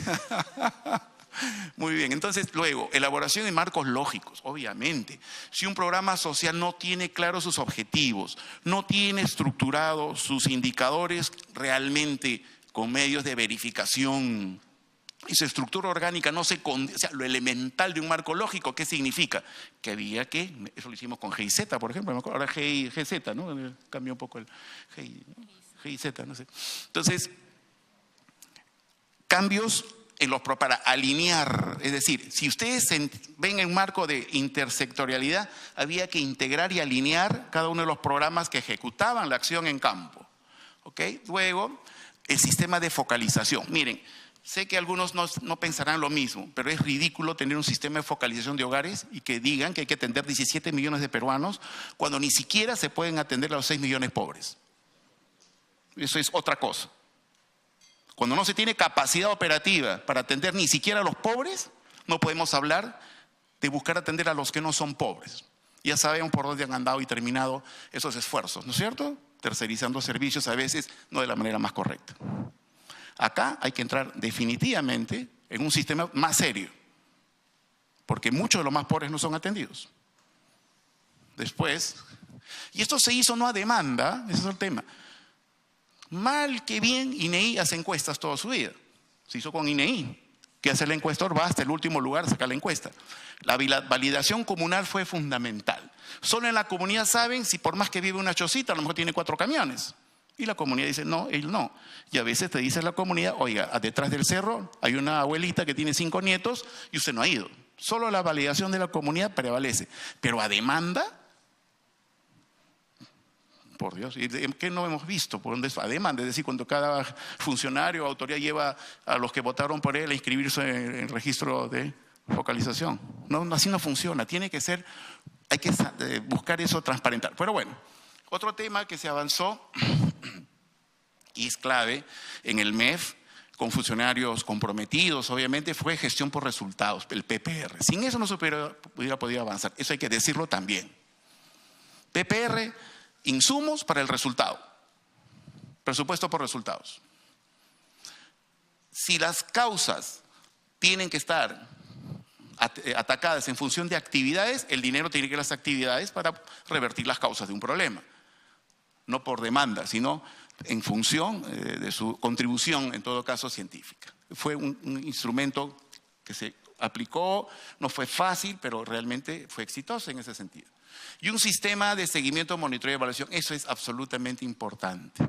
Muy bien, entonces luego, elaboración de marcos lógicos, obviamente. Si un programa social no tiene claros sus objetivos, no tiene estructurado sus indicadores realmente con medios de verificación, y su estructura orgánica no se o sea, lo elemental de un marco lógico, ¿qué significa? Que había que, eso lo hicimos con GIZ, por ejemplo, ahora GIZ, ¿no? Cambió un poco el GIZ, no sé. Entonces, cambios para alinear, es decir, si ustedes ven en marco de intersectorialidad, había que integrar y alinear cada uno de los programas que ejecutaban la acción en campo. ¿Ok? Luego, el sistema de focalización. Miren, sé que algunos no pensarán lo mismo, pero es ridículo tener un sistema de focalización de hogares y que digan que hay que atender 17 millones de peruanos cuando ni siquiera se pueden atender a los 6 millones pobres. Eso es otra cosa. Cuando no se tiene capacidad operativa para atender ni siquiera a los pobres, no podemos hablar de buscar atender a los que no son pobres. Ya sabemos por dónde han andado y terminado esos esfuerzos, ¿no es cierto? Tercerizando servicios a veces no de la manera más correcta. Acá hay que entrar definitivamente en un sistema más serio, porque muchos de los más pobres no son atendidos. Después, y esto se hizo no a demanda, ese es el tema. Mal que bien, INEI hace encuestas toda su vida. Se hizo con INEI. ¿Qué hace el encuestador? Va hasta el último lugar a sacar la encuesta. La validación comunal fue fundamental. Solo en la comunidad saben si por más que vive una chocita, a lo mejor tiene 4 camiones. Y la comunidad dice, no, él no. Y a veces te dice la comunidad, oiga, detrás del cerro hay una abuelita que tiene 5 nietos y usted no ha ido. Solo la validación de la comunidad prevalece. Pero a demanda, por Dios, ¿qué no hemos visto? ¿Por dónde es? A demanda, es decir, cuando cada funcionario o autoridad lleva a los que votaron por él a inscribirse en el registro de focalización. No, así no funciona. Tiene que ser, hay que buscar eso, transparentar. Pero bueno, otro tema que se avanzó y es clave en el MEF, con funcionarios comprometidos, obviamente, fue gestión por resultados, el PPR. Sin eso no se hubiera podido avanzar. Eso hay que decirlo también. PPR, insumos para el resultado. Presupuesto por resultados. Si las causas tienen que estar atacadas en función de actividades, el dinero tiene que ir a las actividades para revertir las causas de un problema. No por demanda, sino en función de su contribución, en todo caso, científica. Fue un instrumento que se aplicó, no fue fácil, pero realmente fue exitoso en ese sentido. Y un sistema de seguimiento, monitoreo y evaluación, eso es absolutamente importante.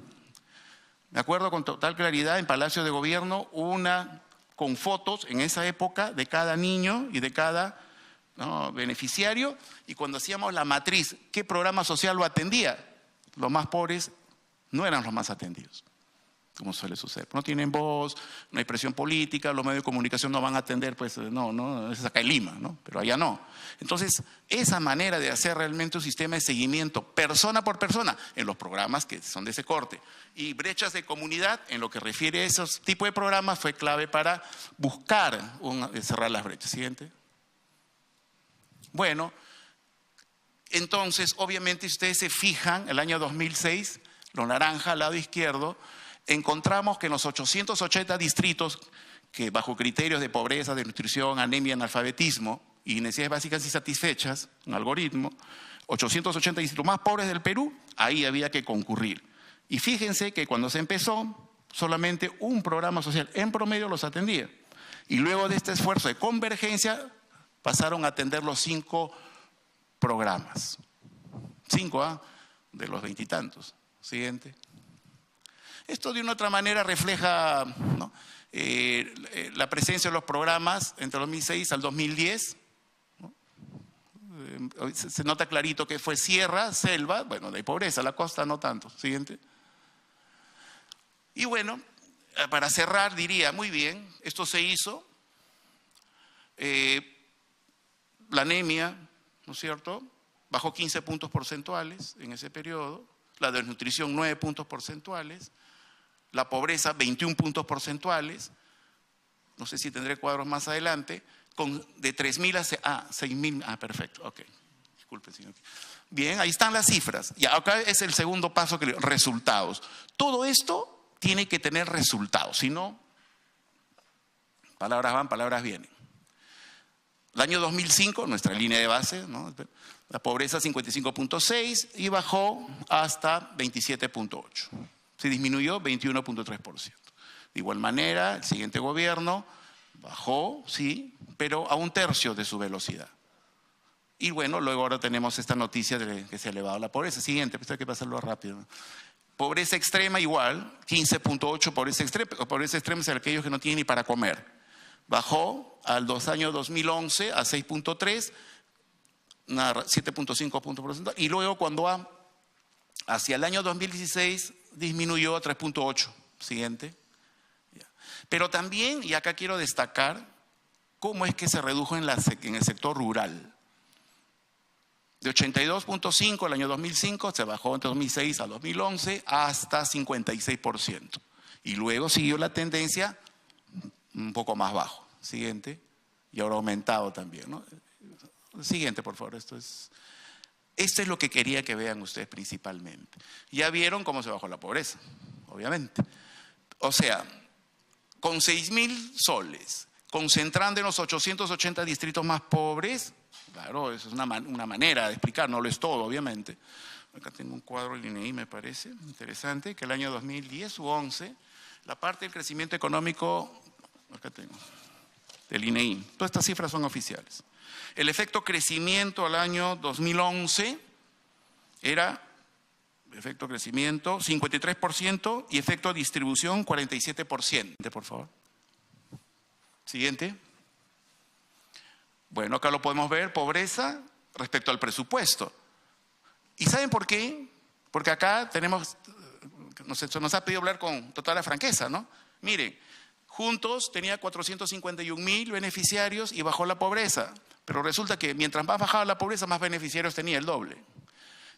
Me acuerdo con total claridad, en Palacio de Gobierno, con fotos en esa época de cada niño y de cada beneficiario, y cuando hacíamos la matriz, ¿qué programa social lo atendía? Los más pobres no eran los más atendidos, como suele suceder. No tienen voz, no hay presión política, los medios de comunicación no van a atender, pues no, es acá en Lima, ¿no? Pero allá no. Entonces, esa manera de hacer realmente un sistema de seguimiento, persona por persona, en los programas que son de ese corte, y brechas de comunidad, en lo que refiere a esos tipos de programas, fue clave para buscar cerrar las brechas. Siguiente. Bueno, entonces, obviamente, si ustedes se fijan, el año 2006, lo naranja al lado izquierdo, encontramos que en los 880 distritos que bajo criterios de pobreza, de nutrición, anemia, analfabetismo y necesidades básicas insatisfechas, un algoritmo, 880 distritos más pobres del Perú, ahí había que concurrir. Y fíjense que cuando se empezó, solamente un programa social en promedio los atendía. Y luego de este esfuerzo de convergencia, pasaron a atender los 5 programas. 5 de los 20 y tantos. Siguiente. Esto de una otra manera refleja la presencia de los programas entre el 2006 al 2010. Se nota clarito que fue sierra, selva, bueno, de pobreza, la costa no tanto. Siguiente. Y bueno, para cerrar diría, muy bien, esto se hizo. La anemia, ¿no es cierto?, bajó 15 puntos porcentuales en ese periodo. La desnutrición 9 puntos porcentuales. La pobreza 21 puntos porcentuales. No sé si tendré cuadros más adelante. De 3.000 a 6.000. Perfecto. Ok. Disculpe, señor. Bien, ahí están las cifras. Y acá es el segundo paso, resultados. Todo esto tiene que tener resultados. Si no, palabras van, palabras vienen. El año 2005, nuestra línea de base, ¿no?, la pobreza 55.6 y bajó hasta 27.8. Se disminuyó 21.3%. De igual manera, el siguiente gobierno bajó, sí, pero a 1/3 de su velocidad. Y bueno, luego ahora tenemos esta noticia de que se ha elevado la pobreza. Siguiente, pues hay que pasarlo rápido. Pobreza extrema igual, 15.8 pobreza extrema es aquellos que no tienen ni para comer. Bajó al año 2011 a 6.3, 7.5 puntos porcentuales, y luego cuando hacia el año 2016 disminuyó a 3.8. Siguiente. Pero también, y acá quiero destacar, cómo es que se redujo en el sector rural. De 82.5 el año 2005, se bajó entre 2006 a 2011 hasta 56%. Y luego siguió la tendencia un poco más bajo. Siguiente. Y ahora ha aumentado también, ¿no? Siguiente, por favor. Esto es lo que quería que vean ustedes principalmente. Ya vieron cómo se bajó la pobreza, obviamente. O sea, con 6.000 soles, concentrando en los 880 distritos más pobres, claro, eso es una manera de explicar, no lo es todo, obviamente. Acá tengo un cuadro del INEI, me parece interesante, que el año 2010 u 11, la parte del crecimiento económico, acá tengo, del INEI, todas estas cifras son oficiales. El efecto crecimiento al año 2011 era, efecto crecimiento, 53% y efecto distribución, 47%. Por favor. Siguiente. Bueno, acá lo podemos ver, pobreza respecto al presupuesto. ¿Y saben por qué? Porque acá tenemos, nos ha pedido hablar con total franqueza, ¿no? Miren, juntos tenía 451.000 beneficiarios y bajó la pobreza. Pero resulta que mientras más bajaba la pobreza, más beneficiarios tenía, el doble.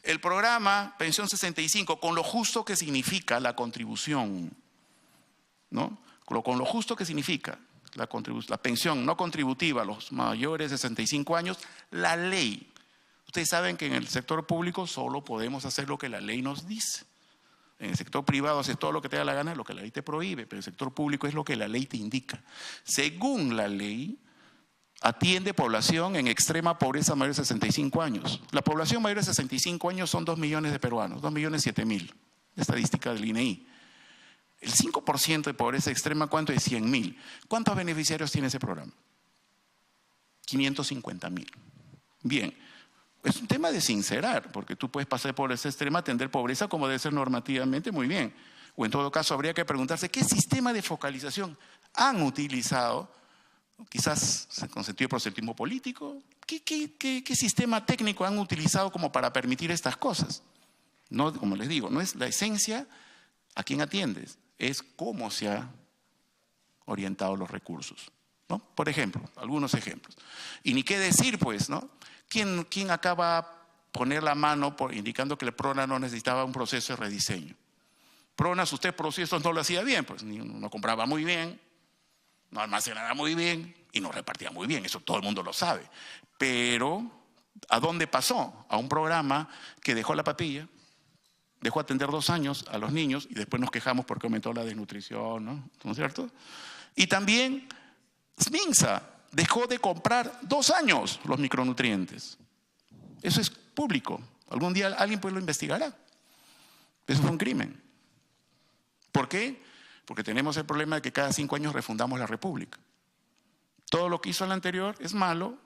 El programa Pensión 65, con lo justo que significa la contribución, ¿no? Con lo justo que significa la pensión no contributiva a los mayores de 65 años, la ley. Ustedes saben que en el sector público solo podemos hacer lo que la ley nos dice. En el sector privado haces todo lo que te da la gana, lo que la ley te prohíbe, pero en el sector público es lo que la ley te indica. Según la ley, atiende población en extrema pobreza mayor de 65 años. La población mayor de 65 años son 2 millones de peruanos, 2.007.000, estadística del INEI. El 5% de pobreza extrema, ¿cuánto es? 100.000. ¿Cuántos beneficiarios tiene ese programa? 550.000. Bien, es un tema de sincerar, porque tú puedes pasar de pobreza extrema a atender pobreza como debe ser normativamente, muy bien. O en todo caso habría que preguntarse qué sistema de focalización han utilizado. Quizás con sentido de proselitismo político. ¿Qué sistema técnico han utilizado como para permitir estas cosas? No, como les digo, no es la esencia a quién atiendes, es cómo se han orientado los recursos, ¿no? Por ejemplo, algunos ejemplos. Y ni qué decir, pues, ¿no? ¿Quién acá va a poner la mano indicando que el PRONAS no necesitaba un proceso de rediseño? PRONAS, usted procesos no lo hacía bien, pues no compraba muy bien, no almacenaba muy bien y no repartía muy bien, eso todo el mundo lo sabe. Pero, ¿a dónde pasó? A un programa que dejó la papilla, dejó atender 2 años a los niños y después nos quejamos porque aumentó la desnutrición, ¿no es cierto? Y también SMINSA dejó de comprar 2 años los micronutrientes. Eso es público. Algún día alguien pues lo investigará. Eso fue un crimen. ¿Por qué? Porque tenemos el problema de que cada 5 años refundamos la República. Todo lo que hizo el anterior es malo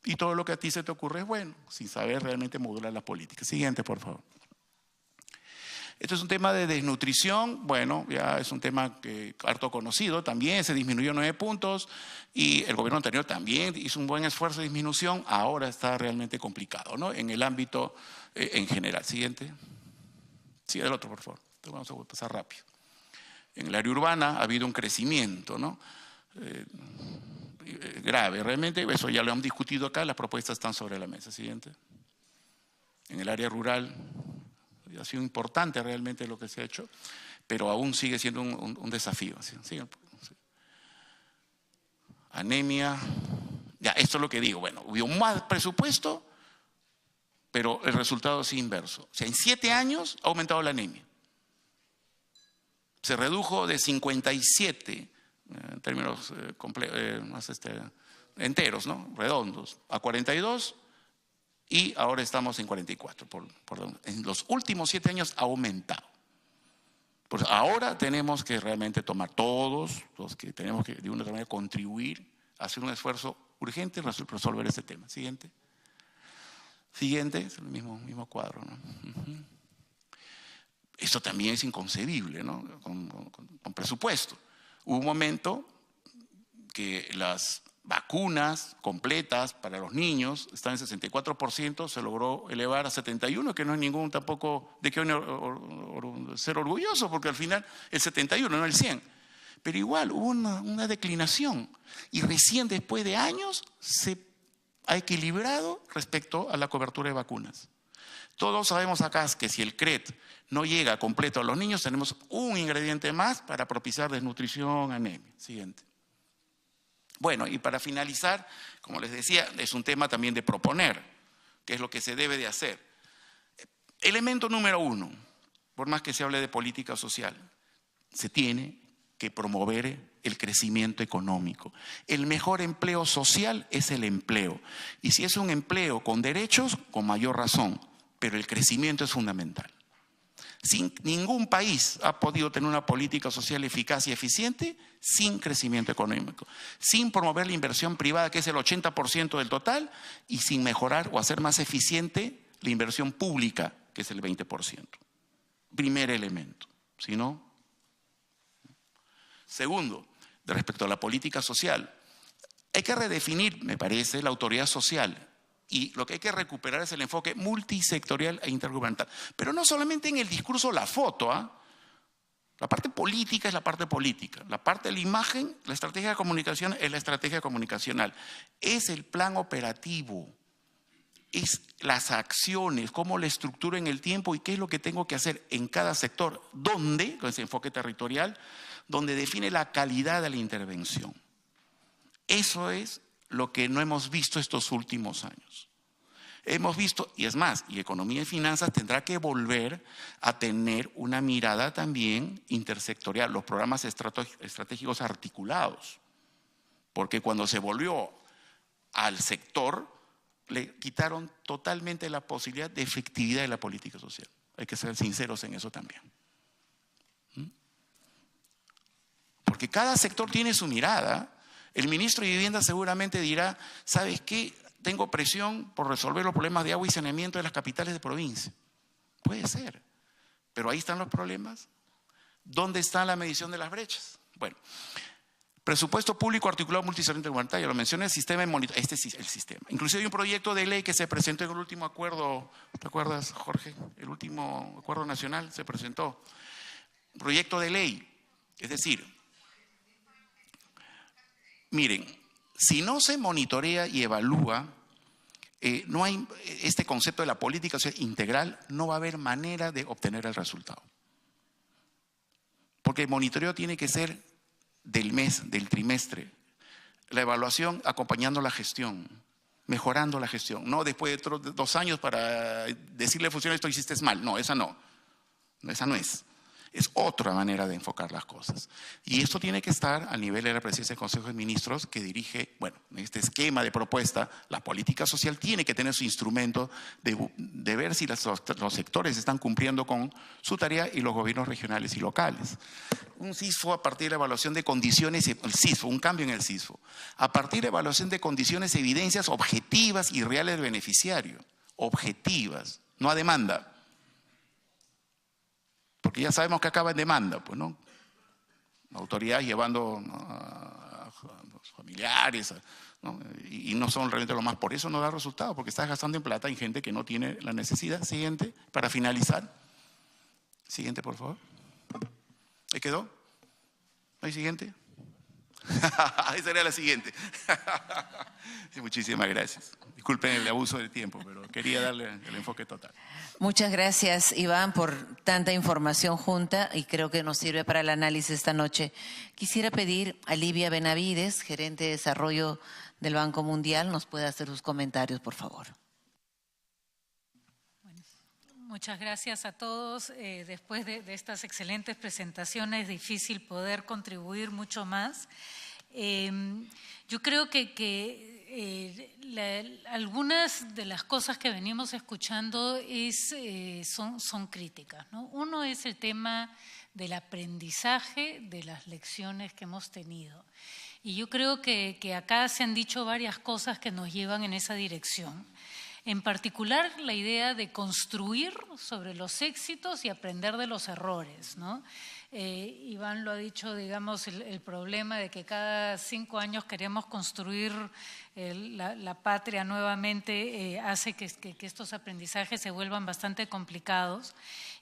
y todo lo que a ti se te ocurre es bueno, sin saber realmente modular la política. Siguiente, por favor. Esto es un tema de desnutrición, bueno, ya es un tema que harto conocido, también se disminuyó 9 puntos y el gobierno anterior también hizo un buen esfuerzo de disminución, ahora está realmente complicado, ¿no? En el ámbito en general. Siguiente. Sí, el otro, por favor. Vamos a pasar rápido. En el área urbana ha habido un crecimiento, ¿no? Grave, realmente, eso ya lo hemos discutido acá, las propuestas están sobre la mesa. Siguiente. En el área rural ha sido importante realmente lo que se ha hecho, pero aún sigue siendo un desafío. ¿Sí? Anemia, ya, esto es lo que digo, bueno, hubo más presupuesto, pero el resultado es inverso. O sea, en 7 años ha aumentado la anemia. Se redujo de 57 en términos enteros, ¿no? Redondos, a 42 y ahora estamos en 44. En los últimos 7 años ha aumentado. Pues ahora tenemos que realmente tomar todos los que tenemos que de una u otra manera contribuir, hacer un esfuerzo urgente en resolver este tema. Siguiente. Siguiente, es el mismo cuadro, ¿no? Eso también es inconcebible, ¿no? Con presupuesto. Hubo un momento que las vacunas completas para los niños están en 64%, se logró elevar a 71%, que no es ningún tampoco de que ser orgulloso, porque al final el 71%, no el 100%. Pero igual hubo una declinación y recién después de años se ha equilibrado respecto a la cobertura de vacunas. Todos sabemos acá que si el CRET no llega completo a los niños, tenemos un ingrediente más para propiciar desnutrición, anemia. Siguiente. Bueno, y para finalizar, como les decía, es un tema también de proponer, que es lo que se debe de hacer. Elemento número 1, por más que se hable de política social, se tiene que promover el crecimiento económico. El mejor empleo social es el empleo. Y si es un empleo con derechos, con mayor razón, pero el crecimiento es fundamental. Ningún país ha podido tener una política social eficaz y eficiente sin crecimiento económico, sin promover la inversión privada, que es el 80% del total, y sin mejorar o hacer más eficiente la inversión pública, que es el 20%. Primer elemento. Si no. Segundo, respecto a la política social, hay que redefinir, me parece, la autoridad social. Y lo que hay que recuperar es el enfoque multisectorial e intergubernamental. Pero no solamente en el discurso, la foto. La parte política es la parte política. La parte de la imagen, la estrategia de comunicación es la estrategia comunicacional. Es el plan operativo. Es las acciones, cómo la estructuro en el tiempo y qué es lo que tengo que hacer en cada sector. ¿Dónde? Con ese enfoque territorial, donde define la calidad de la intervención. Eso es lo que no hemos visto estos últimos años. Hemos visto, y es más, y economía y finanzas tendrá que volver a tener una mirada también intersectorial, los programas estratégicos articulados. Porque cuando se volvió al sector, le quitaron totalmente la posibilidad de efectividad de la política social. Hay que ser sinceros en eso también. Porque cada sector tiene su mirada. El ministro de Vivienda seguramente dirá, ¿sabes qué? Tengo presión por resolver los problemas de agua y saneamiento de las capitales de provincia. Puede ser, pero ahí están los problemas. ¿Dónde está la medición de las brechas? Bueno, presupuesto público articulado multisectorial intergubernamental, ya lo mencioné, el sistema de monitoreo, este es el sistema. Inclusive hay un proyecto de ley que se presentó en el último acuerdo, ¿te acuerdas, Jorge? El último acuerdo nacional se presentó. Proyecto de ley, es decir, miren, si no se monitorea y evalúa, no hay este concepto de la política social integral, no va a haber manera de obtener el resultado. Porque el monitoreo tiene que ser del mes, del trimestre. La evaluación acompañando la gestión, mejorando la gestión. No después de 2 años para decirle al funcionario esto hiciste mal. No, esa no. Esa no es. Es otra manera de enfocar las cosas. Y esto tiene que estar a nivel de la presidencia del Consejo de Ministros que dirige, bueno, en este esquema de propuesta, la política social tiene que tener su instrumento de ver si los sectores están cumpliendo con su tarea y los gobiernos regionales y locales. Un CISFO a partir de la evaluación de condiciones, el CISFO, un cambio en el CISFO, a partir de evaluación de condiciones, evidencias objetivas y reales del beneficiario, objetivas, no a demanda. Porque ya sabemos que acaba en demanda, pues, ¿no? La autoridad llevando a los familiares, ¿no? Y no son realmente lo más. Por eso no da resultado, porque estás gastando en plata en gente que no tiene la necesidad. Siguiente, para finalizar. Siguiente, por favor. ¿Ahí quedó? ¿No hay siguiente? Esa sería la siguiente. Muchísimas gracias. Disculpen el abuso del tiempo, pero quería darle el enfoque total. Muchas gracias, Iván, por tanta información junta y creo que nos sirve para el análisis esta noche. Quisiera pedir a Livia Benavides, gerente de desarrollo del Banco Mundial, nos puede hacer sus comentarios, por favor. Muchas gracias a todos. Después de estas excelentes presentaciones, es difícil poder contribuir mucho más. Yo creo que algunas de las cosas que venimos escuchando son críticas, ¿no? Uno es el tema del aprendizaje de las lecciones que hemos tenido. Y yo creo que acá se han dicho varias cosas que nos llevan en esa dirección. En particular, la idea de construir sobre los éxitos y aprender de los errores, ¿no? Iván lo ha dicho, digamos, el problema de que cada 5 años queremos construir la patria nuevamente hace que estos aprendizajes se vuelvan bastante complicados,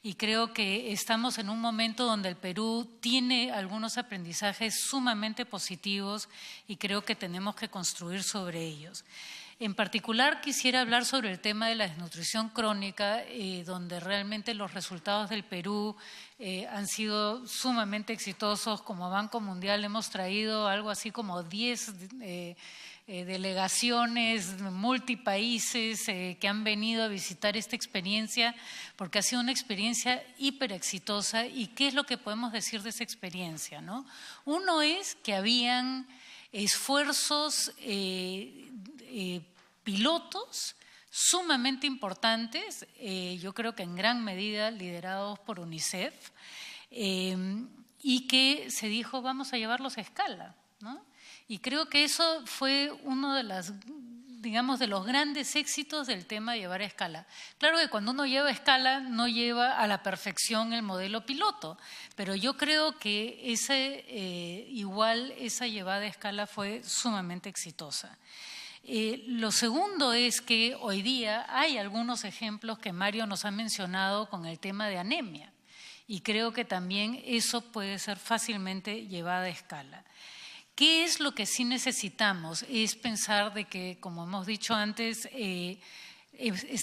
y creo que estamos en un momento donde el Perú tiene algunos aprendizajes sumamente positivos y creo que tenemos que construir sobre ellos. En particular, quisiera hablar sobre el tema de la desnutrición crónica, donde realmente los resultados del Perú han sido sumamente exitosos. Como Banco Mundial hemos traído algo así como 10 delegaciones multipaíses que han venido a visitar esta experiencia, porque ha sido una experiencia hiper exitosa. ¿Y qué es lo que podemos decir de esa experiencia, ¿no? Uno es que habían esfuerzos pilotos sumamente importantes, yo creo que en gran medida liderados por UNICEF, y que se dijo vamos a llevarlos a escala, ¿no? Y creo que eso fue uno de los grandes éxitos del tema de llevar a escala. Claro que cuando uno lleva a escala no lleva a la perfección el modelo piloto, pero yo creo que esa llevada a escala fue sumamente exitosa. Lo segundo es que hoy día hay algunos ejemplos que Mario nos ha mencionado con el tema de anemia, y creo que también eso puede ser fácilmente llevado a escala. ¿Qué es lo que sí necesitamos? Es pensar de que, como hemos dicho antes,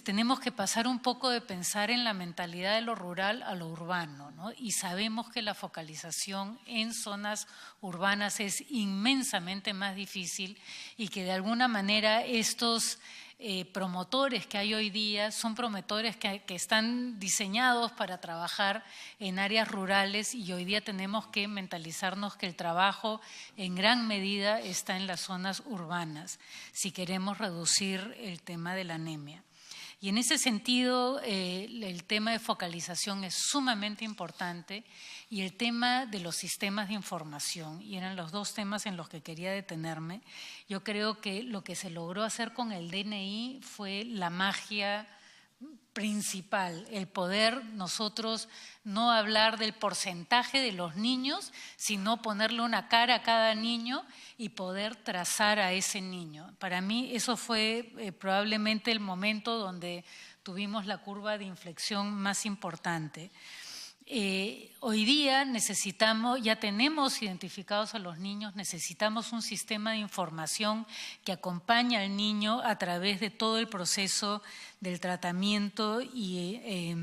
tenemos que pasar un poco de pensar en la mentalidad de lo rural a lo urbano, ¿no? Y sabemos que la focalización en zonas urbanas es inmensamente más difícil, y que de alguna manera estos promotores que hay hoy día son promotores que están diseñados para trabajar en áreas rurales, y hoy día tenemos que mentalizarnos que el trabajo en gran medida está en las zonas urbanas si queremos reducir el tema de la anemia. Y en ese sentido, el tema de focalización es sumamente importante, y el tema de los sistemas de información, y eran los dos temas en los que quería detenerme. Yo creo que lo que se logró hacer con el DNI fue la magia principal, el poder nosotros no hablar del porcentaje de los niños, sino ponerle una cara a cada niño y poder trazar a ese niño. Para mí eso fue probablemente el momento donde tuvimos la curva de inflexión más importante. Hoy día ya tenemos identificados a los niños, necesitamos un sistema de información que acompañe al niño a través de todo el proceso del tratamiento, y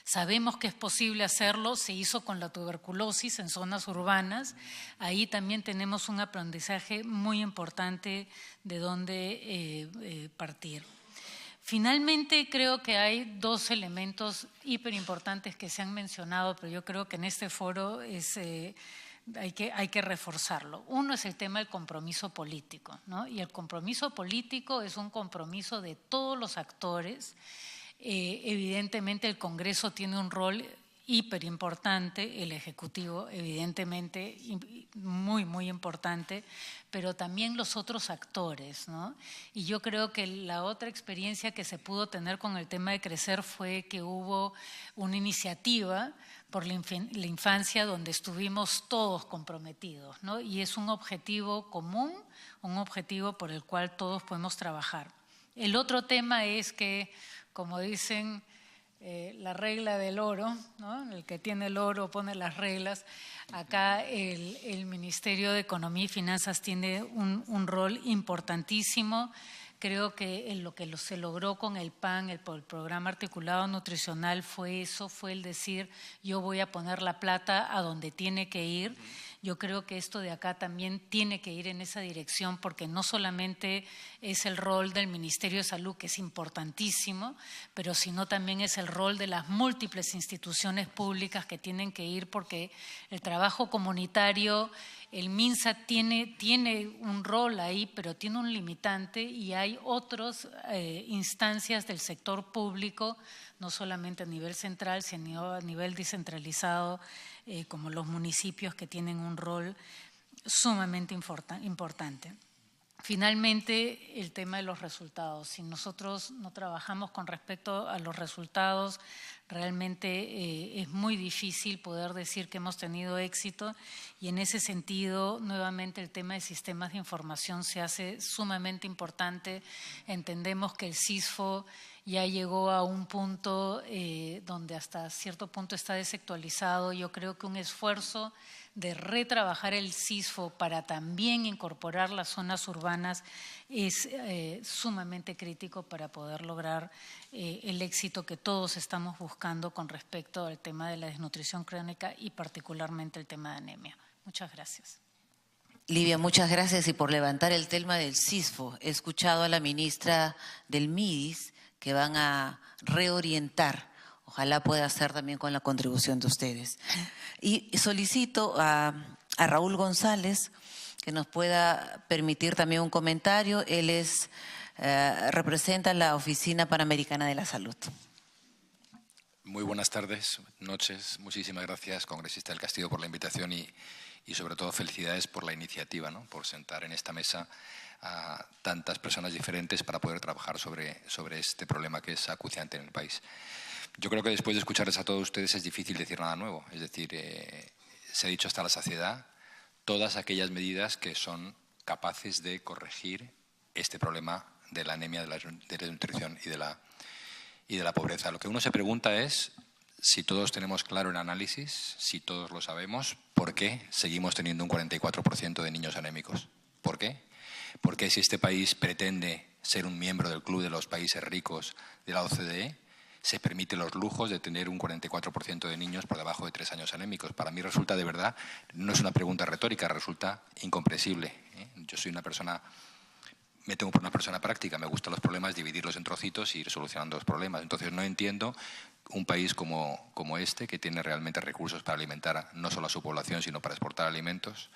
sabemos que es posible hacerlo. Se hizo con la tuberculosis en zonas urbanas. Ahí también tenemos un aprendizaje muy importante de dónde partir. Finalmente, creo que hay dos elementos hiperimportantes que se han mencionado, pero yo creo que en este foro hay que reforzarlo. Uno es el tema del compromiso político, ¿no? Y el compromiso político es un compromiso de todos los actores. Evidentemente el Congreso tiene un rol hiperimportante, el Ejecutivo evidentemente muy, muy importante, pero también los otros actores, ¿no? Y yo creo que la otra experiencia que se pudo tener con el tema de Crecer fue que hubo una iniciativa por la infancia donde estuvimos todos comprometidos, ¿no? Y es un objetivo común, un objetivo por el cual todos podemos trabajar. El otro tema es que, como dicen, la regla del oro, ¿no? El que tiene el oro pone las reglas. Acá el Ministerio de Economía y Finanzas tiene un rol importantísimo. Creo que lo que se logró con el PAN, el Programa Articulado Nutricional, fue el decir yo voy a poner la plata a donde tiene que ir. Yo creo que esto de acá también tiene que ir en esa dirección, porque no solamente es el rol del Ministerio de Salud, que es importantísimo, pero sino también es el rol de las múltiples instituciones públicas que tienen que ir, porque el trabajo comunitario, el MINSA tiene un rol ahí, pero tiene un limitante, y hay otras instancias del sector público, no solamente a nivel central, sino a nivel descentralizado, como los municipios, que tienen un rol sumamente importante. Finalmente, el tema de los resultados. Si nosotros no trabajamos con respecto a los resultados, realmente es muy difícil poder decir que hemos tenido éxito, y en ese sentido, nuevamente, el tema de sistemas de información se hace sumamente importante. Entendemos que el CISFO ya llegó a un punto donde hasta cierto punto está desactualizado. Yo creo que un esfuerzo de retrabajar el CISFO para también incorporar las zonas urbanas es sumamente crítico para poder lograr el éxito que todos estamos buscando con respecto al tema de la desnutrición crónica y particularmente el tema de anemia. Muchas gracias. Livia, muchas gracias, y por levantar el tema del CISFO. He escuchado a la ministra del MIDIS que van a reorientar. Ojalá pueda ser también con la contribución de ustedes. Y solicito a Raúl González que nos pueda permitir también un comentario. Él representa la Oficina Panamericana de la Salud. Muy buenas tardes, noches. Muchísimas gracias, congresista del Castillo, por la invitación y sobre todo felicidades por la iniciativa, ¿no? Por sentar en esta mesa a tantas personas diferentes para poder trabajar sobre este problema que es acuciante en el país. Yo creo que después de escucharles a todos ustedes es difícil decir nada nuevo. Es decir, se ha dicho hasta la saciedad todas aquellas medidas que son capaces de corregir este problema de la anemia, de la desnutrición y de la pobreza. Lo que uno se pregunta es si todos tenemos claro el análisis, si todos lo sabemos, ¿por qué seguimos teniendo un 44% de niños anémicos? ¿Por qué? Porque si este país pretende ser un miembro del club de los países ricos de la OCDE, se permite los lujos de tener un 44% de niños por debajo de 3 años anémicos. Para mí resulta, de verdad, no es una pregunta retórica, resulta incomprensible. Yo soy me tengo por una persona práctica, me gustan los problemas, dividirlos en trocitos y ir solucionando los problemas. Entonces no entiendo un país como este, que tiene realmente recursos para alimentar no solo a su población, sino para exportar alimentos,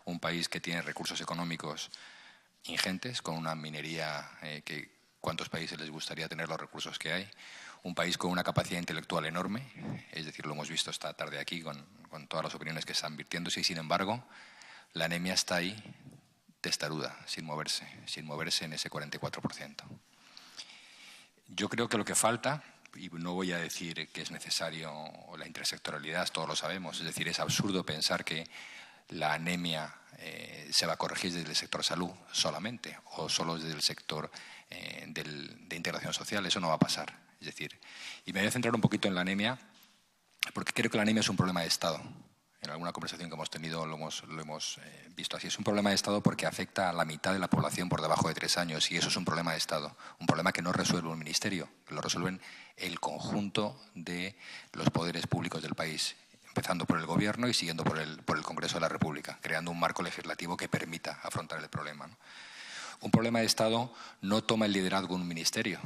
un país que tiene recursos económicos ingentes, con una minería que cuántos países les gustaría tener los recursos que hay, un país con una capacidad intelectual enorme, es decir, lo hemos visto esta tarde aquí con todas las opiniones que están virtiéndose, y sin embargo la anemia está ahí, testaruda, sin moverse en ese 44%. Yo creo que lo que falta, y no voy a decir que es necesario la intersectorialidad, todos lo sabemos, es decir, es absurdo pensar que la anemia se va a corregir desde el sector salud solamente, o solo desde el sector de integración social. Eso no va a pasar. Es decir, y me voy a centrar un poquito en la anemia, porque creo que la anemia es un problema de Estado. En alguna conversación que hemos tenido lo hemos visto así. Es un problema de Estado porque afecta a la mitad de la población por debajo de 3 años, y eso es un problema de Estado. Un problema que no resuelve un ministerio, que lo resuelven el conjunto de los poderes públicos del país, empezando por el Gobierno y siguiendo por el Congreso de la República, creando un marco legislativo que permita afrontar el problema, ¿no? Un problema de Estado no toma el liderazgo un ministerio.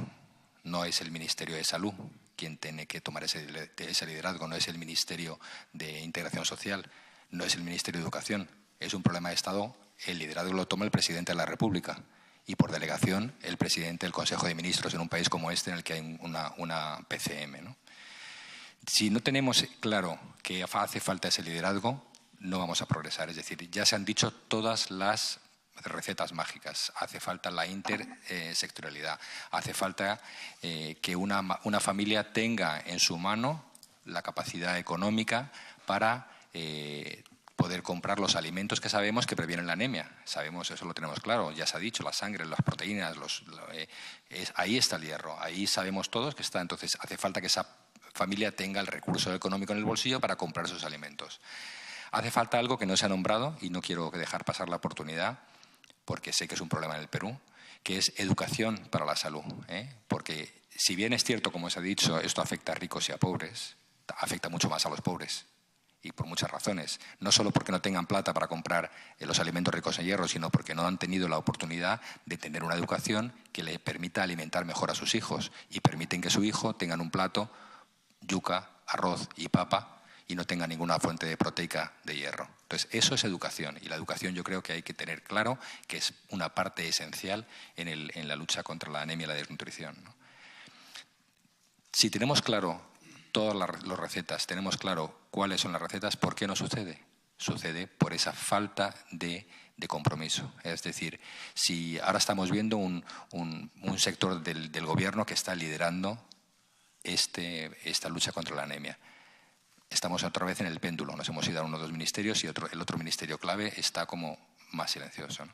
No es el Ministerio de Salud quien tiene que tomar ese liderazgo, no es el Ministerio de Integración Social, no es el Ministerio de Educación. Es un problema de Estado, el liderazgo lo toma el Presidente de la República y por delegación el Presidente del Consejo de Ministros en un país como este en el que hay una PCM, ¿no? Si no tenemos claro que hace falta ese liderazgo, no vamos a progresar. Es decir, ya se han dicho todas las recetas mágicas. Hace falta la intersectorialidad, hace falta que una familia tenga en su mano la capacidad económica para poder comprar los alimentos que sabemos que previenen la anemia. Sabemos, eso lo tenemos claro, ya se ha dicho, la sangre, las proteínas, ahí está el hierro, ahí sabemos todos que está. Entonces hace falta que esa familia tenga el recurso económico en el bolsillo para comprar esos alimentos. Hace falta algo que no se ha nombrado y no quiero dejar pasar la oportunidad, porque sé que es un problema en el Perú, que es educación para la salud. Porque si bien es cierto, como se ha dicho, esto afecta a ricos y a pobres, afecta mucho más a los pobres, y por muchas razones. No solo porque no tengan plata para comprar los alimentos ricos en hierro, sino porque no han tenido la oportunidad de tener una educación que le permita alimentar mejor a sus hijos, y permiten que su hijo tenga un plato yuca, arroz y papa, y no tenga ninguna fuente de proteica de hierro. Entonces, eso es educación, y la educación yo creo que hay que tener claro que es una parte esencial en la lucha contra la anemia y la desnutrición, ¿no? Si tenemos claro todas las recetas, tenemos claro cuáles son las recetas, ¿por qué no sucede? Sucede por esa falta de compromiso. Es decir, si ahora estamos viendo un sector del gobierno que está liderando esta lucha contra la anemia. Estamos otra vez en el péndulo, nos hemos ido a uno de los ministerios y el otro ministerio clave está como más silencioso, ¿no?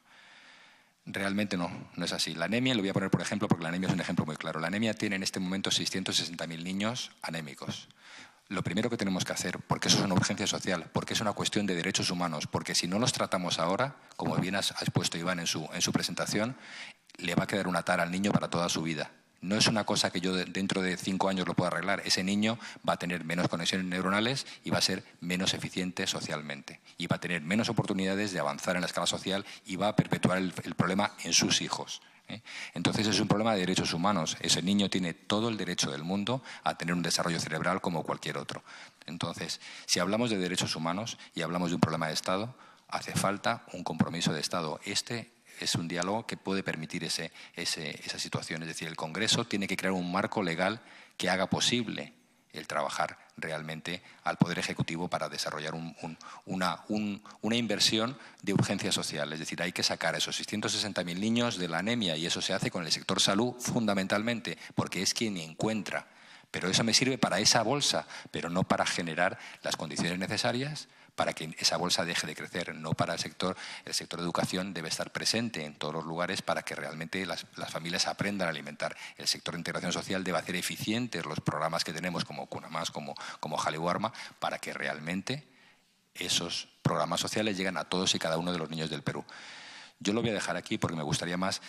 Realmente no es así. La anemia, lo voy a poner por ejemplo, porque la anemia es un ejemplo muy claro. La anemia tiene en este momento 660.000 niños anémicos. Lo primero que tenemos que hacer, porque eso es una urgencia social, porque es una cuestión de derechos humanos, porque si no los tratamos ahora, como bien ha expuesto Iván en su presentación, le va a quedar una tara al niño para toda su vida. No es una cosa que yo dentro de 5 años lo pueda arreglar. Ese niño va a tener menos conexiones neuronales y va a ser menos eficiente socialmente. Y va a tener menos oportunidades de avanzar en la escala social y va a perpetuar el problema en sus hijos. Entonces es un problema de derechos humanos. Ese niño tiene todo el derecho del mundo a tener un desarrollo cerebral como cualquier otro. Entonces, si hablamos de derechos humanos y hablamos de un problema de Estado, hace falta un compromiso de Estado. Es un diálogo que puede permitir esa situación. Es decir, el Congreso tiene que crear un marco legal que haga posible el trabajar realmente al Poder Ejecutivo para desarrollar una inversión de urgencia social. Es decir, hay que sacar a esos 660.000 niños de la anemia y eso se hace con el sector salud fundamentalmente, porque es quien encuentra. Pero eso me sirve para esa bolsa, pero no para generar las condiciones necesarias para que esa bolsa deje de crecer, no para el sector de educación debe estar presente en todos los lugares para que realmente las familias aprendan a alimentar. El sector de integración social debe hacer eficientes los programas que tenemos como Cunamás, como Jaliwarma, para que realmente esos programas sociales lleguen a todos y cada uno de los niños del Perú. Yo lo voy a dejar aquí porque me gustaría más,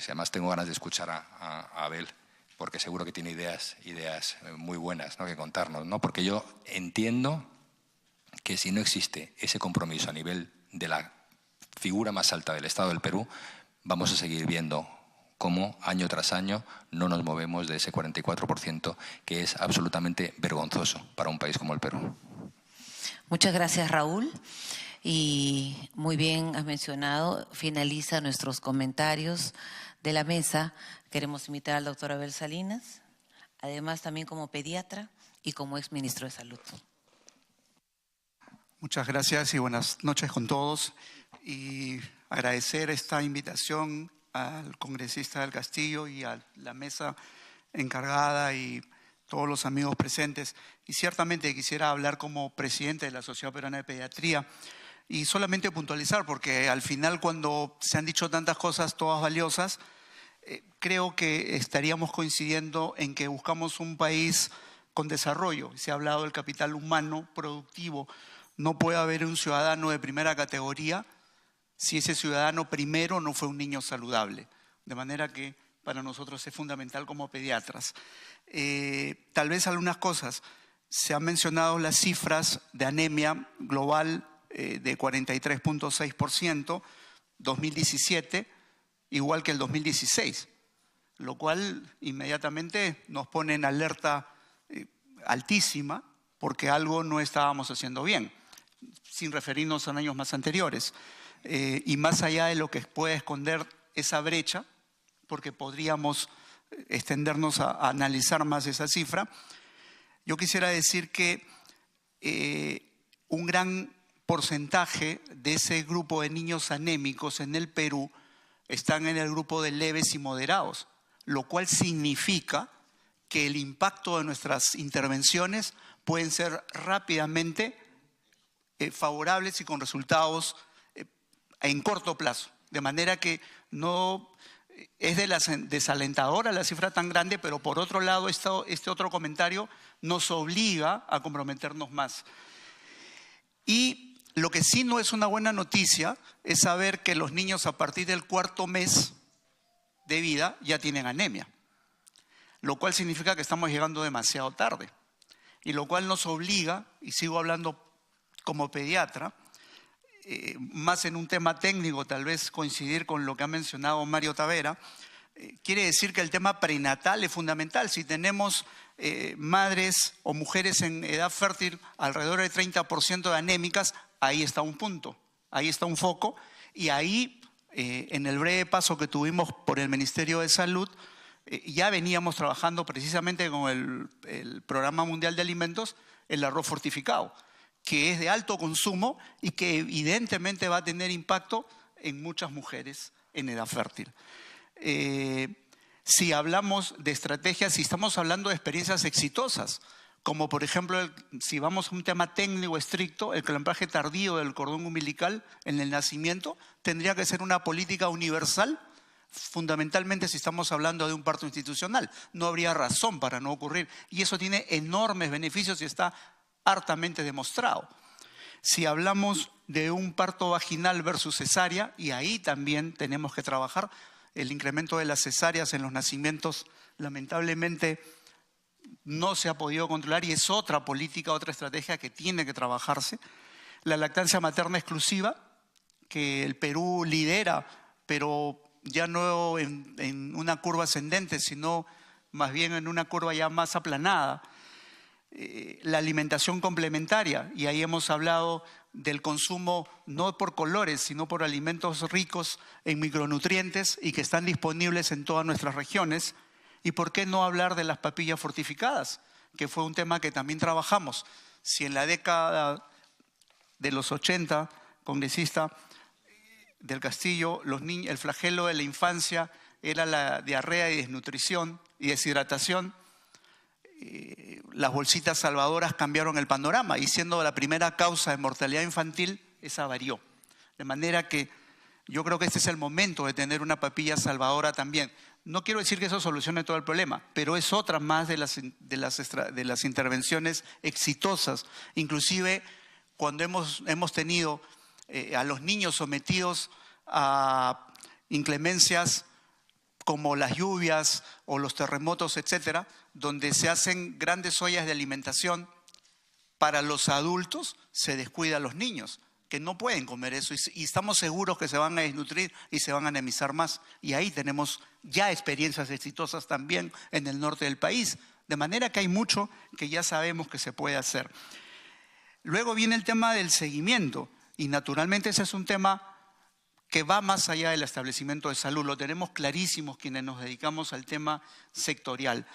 además tengo ganas de escuchar a Abel, porque seguro que tiene ideas muy buenas, ¿no?, que contarnos, ¿no? Porque yo entiendo que si no existe ese compromiso a nivel de la figura más alta del Estado del Perú, vamos a seguir viendo cómo año tras año no nos movemos de ese 44%, que es absolutamente vergonzoso para un país como el Perú. Muchas gracias, Raúl. Y muy bien has mencionado, finaliza nuestros comentarios de la mesa. Queremos invitar al doctor Abel Salinas, además también como pediatra y como ex ministro de Salud. Muchas gracias y buenas noches con todos. Y agradecer esta invitación al congresista del Castillo y a la mesa encargada y todos los amigos presentes. Y ciertamente quisiera hablar como presidente de la Sociedad Peruana de Pediatría y solamente puntualizar, porque al final cuando se han dicho tantas cosas, todas valiosas, creo que estaríamos coincidiendo en que buscamos un país con desarrollo. Se ha hablado del capital humano productivo. No puede haber un ciudadano de primera categoría si ese ciudadano primero no fue un niño saludable. De manera que para nosotros es fundamental como pediatras. Tal vez algunas cosas. Se han mencionado las cifras de anemia global de 43.6%, 2017, igual que el 2016, lo cual inmediatamente nos pone en alerta altísima porque algo no estábamos haciendo bien, sin referirnos a años más anteriores. Y más allá de lo que puede esconder esa brecha, porque podríamos extendernos a analizar más esa cifra, yo quisiera decir que un gran porcentaje de ese grupo de niños anémicos en el Perú están en el grupo de leves y moderados, lo cual significa que el impacto de nuestras intervenciones pueden ser rápidamente favorables y con resultados en corto plazo. De manera que no es desalentadora la cifra tan grande, pero por otro lado este otro comentario nos obliga a comprometernos más. Y lo que sí no es una buena noticia es saber que los niños a partir del 4º mes de vida ya tienen anemia, lo cual significa que estamos llegando demasiado tarde y lo cual nos obliga, y sigo hablando como pediatra, más en un tema técnico, tal vez coincidir con lo que ha mencionado Mario Tavera, quiere decir que el tema prenatal es fundamental. Si tenemos madres o mujeres en edad fértil alrededor del 30% de anémicas, ahí está un punto, ahí está un foco, y ahí en el breve paso que tuvimos por el Ministerio de Salud, ya veníamos trabajando precisamente con el Programa Mundial de Alimentos, el arroz fortificado, que es de alto consumo y que evidentemente va a tener impacto en muchas mujeres en edad fértil. Si hablamos de estrategias, si estamos hablando de experiencias exitosas, como por ejemplo, si vamos a un tema técnico estricto, el clamplaje tardío del cordón umbilical en el nacimiento tendría que ser una política universal, fundamentalmente si estamos hablando de un parto institucional. No habría razón para no ocurrir, y eso tiene enormes beneficios y está hartamente demostrado. Si hablamos de un parto vaginal versus cesárea, y ahí también tenemos que trabajar, el incremento de las cesáreas en los nacimientos lamentablemente no se ha podido controlar y es otra política, otra estrategia que tiene que trabajarse. La lactancia materna exclusiva, que el Perú lidera, pero ya no en una curva ascendente, sino más bien en una curva ya más aplanada. La alimentación complementaria, y ahí hemos hablado del consumo no por colores, sino por alimentos ricos en micronutrientes y que están disponibles en todas nuestras regiones. ¿Y por qué no hablar de las papillas fortificadas? Que fue un tema que también trabajamos. Si en la década de los 80, congresista del Castillo, el flagelo de la infancia era la diarrea y desnutrición y deshidratación, las bolsitas salvadoras cambiaron el panorama y siendo la primera causa de mortalidad infantil, esa varió. De manera que yo creo que este es el momento de tener una papilla salvadora también. No quiero decir que eso solucione todo el problema, pero es otra más de las intervenciones exitosas. Inclusive cuando hemos tenido a los niños sometidos a inclemencias como las lluvias o los terremotos, etcétera, donde se hacen grandes ollas de alimentación para los adultos, se descuida a los niños, que no pueden comer eso y estamos seguros que se van a desnutrir y se van a anemizar más. Y ahí tenemos ya experiencias exitosas también en el norte del país, de manera que hay mucho que ya sabemos que se puede hacer. Luego viene el tema del seguimiento y naturalmente ese es un tema que va más allá del establecimiento de salud. Lo tenemos clarísimos quienes nos dedicamos al tema sectorial.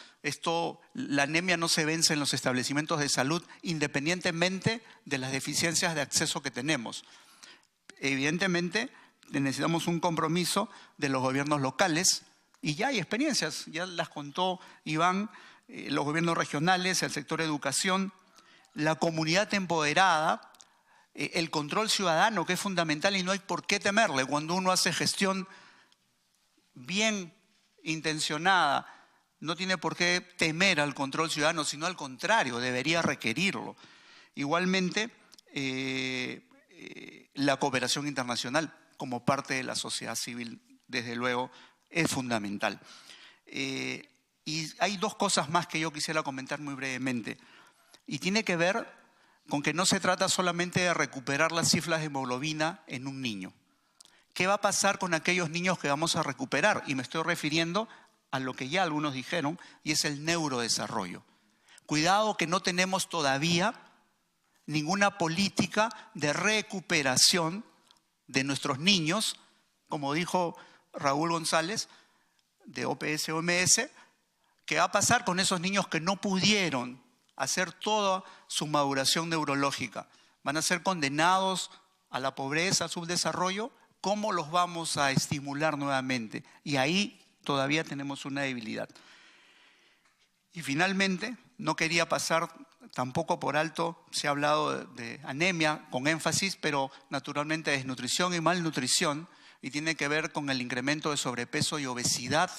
La anemia no se vence en los establecimientos de salud independientemente de las deficiencias de acceso que tenemos. Evidentemente necesitamos un compromiso de los gobiernos locales y ya hay experiencias, ya las contó Iván, los gobiernos regionales, el sector educación, la comunidad empoderada, el control ciudadano, que es fundamental y no hay por qué temerle cuando uno hace gestión bien intencionada. No tiene por qué temer al control ciudadano, sino al contrario, debería requerirlo. Igualmente, la cooperación internacional como parte de la sociedad civil, desde luego, es fundamental. Y hay dos cosas más que yo quisiera comentar muy brevemente. Y tiene que ver con que no se trata solamente de recuperar las cifras de hemoglobina en un niño. ¿Qué va a pasar con aquellos niños que vamos a recuperar? Y me estoy refiriendo a lo que ya algunos dijeron, y es el neurodesarrollo. Cuidado que no tenemos todavía ninguna política de recuperación de nuestros niños, como dijo Raúl González, de OPS-OMS, ¿qué va a pasar con esos niños que no pudieron hacer toda su maduración neurológica? ¿Van a ser condenados a la pobreza, al subdesarrollo? ¿Cómo los vamos a estimular nuevamente? Y ahí todavía tenemos una debilidad. Y finalmente, no quería pasar tampoco por alto, se ha hablado de anemia con énfasis, pero naturalmente desnutrición y malnutrición, y tiene que ver con el incremento de sobrepeso y obesidad.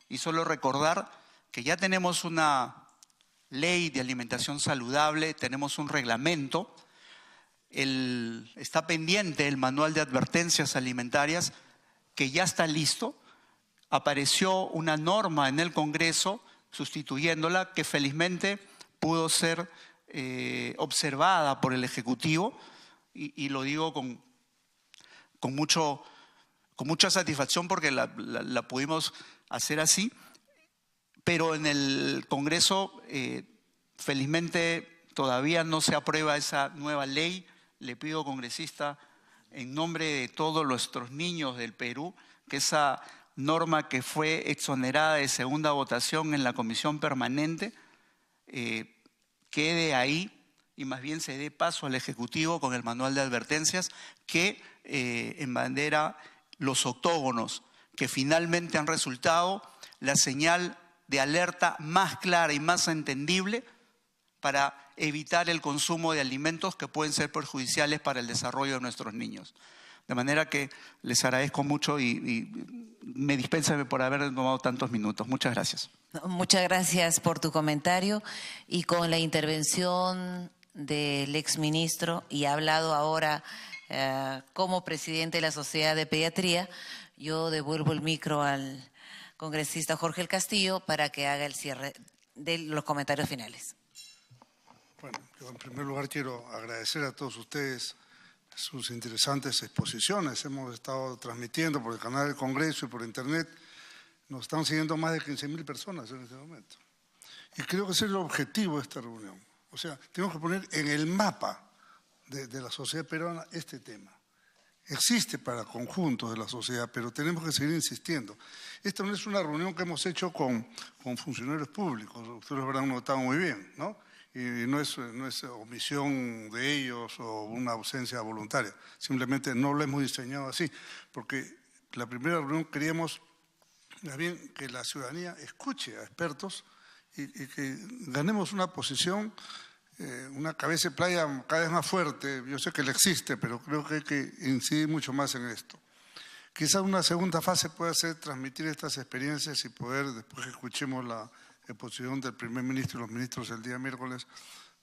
Y solo recordar que ya tenemos una ley de alimentación saludable, tenemos un reglamento, está pendiente el manual de advertencias alimentarias que ya está listo. Apareció una norma en el Congreso sustituyéndola que felizmente pudo ser observada por el Ejecutivo y lo digo con mucha satisfacción porque la pudimos hacer así. Pero en el Congreso, felizmente, todavía no se aprueba esa nueva ley. Le pido, congresista, en nombre de todos nuestros niños del Perú, que esa norma que fue exonerada de segunda votación en la Comisión Permanente quede ahí y más bien se dé paso al Ejecutivo con el manual de advertencias que embandera los octógonos que finalmente han resultado la señal de alerta más clara y más entendible para evitar el consumo de alimentos que pueden ser perjudiciales para el desarrollo de nuestros niños. De manera que les agradezco mucho y me dispensen por haber tomado tantos minutos. Muchas gracias. Muchas gracias por tu comentario y con la intervención del exministro, y ha hablado ahora como presidente de la Sociedad de Pediatría, yo devuelvo el micro al congresista Jorge El Castillo para que haga el cierre de los comentarios finales. Bueno, yo en primer lugar quiero agradecer a todos ustedes sus interesantes exposiciones. Hemos estado transmitiendo por el canal del Congreso y por internet. Nos están siguiendo más de 15.000 personas en este momento. Y creo que ese es el objetivo de esta reunión. O sea, tenemos que poner en el mapa de la sociedad peruana este tema. Existe para conjuntos de la sociedad, pero tenemos que seguir insistiendo. Esta no es una reunión que hemos hecho con funcionarios públicos. Ustedes lo habrán notado muy bien, ¿no? Y no es omisión de ellos o una ausencia voluntaria. Simplemente no lo hemos diseñado así, porque la primera reunión queríamos más bien que la ciudadanía escuche a expertos y que ganemos una posición, una cabeza de playa cada vez más fuerte. Yo sé que él existe, pero creo que hay que incidir mucho más en esto. Quizás una segunda fase pueda ser transmitir estas experiencias y poder, después que escuchemos la exposición del primer ministro y los ministros el día miércoles,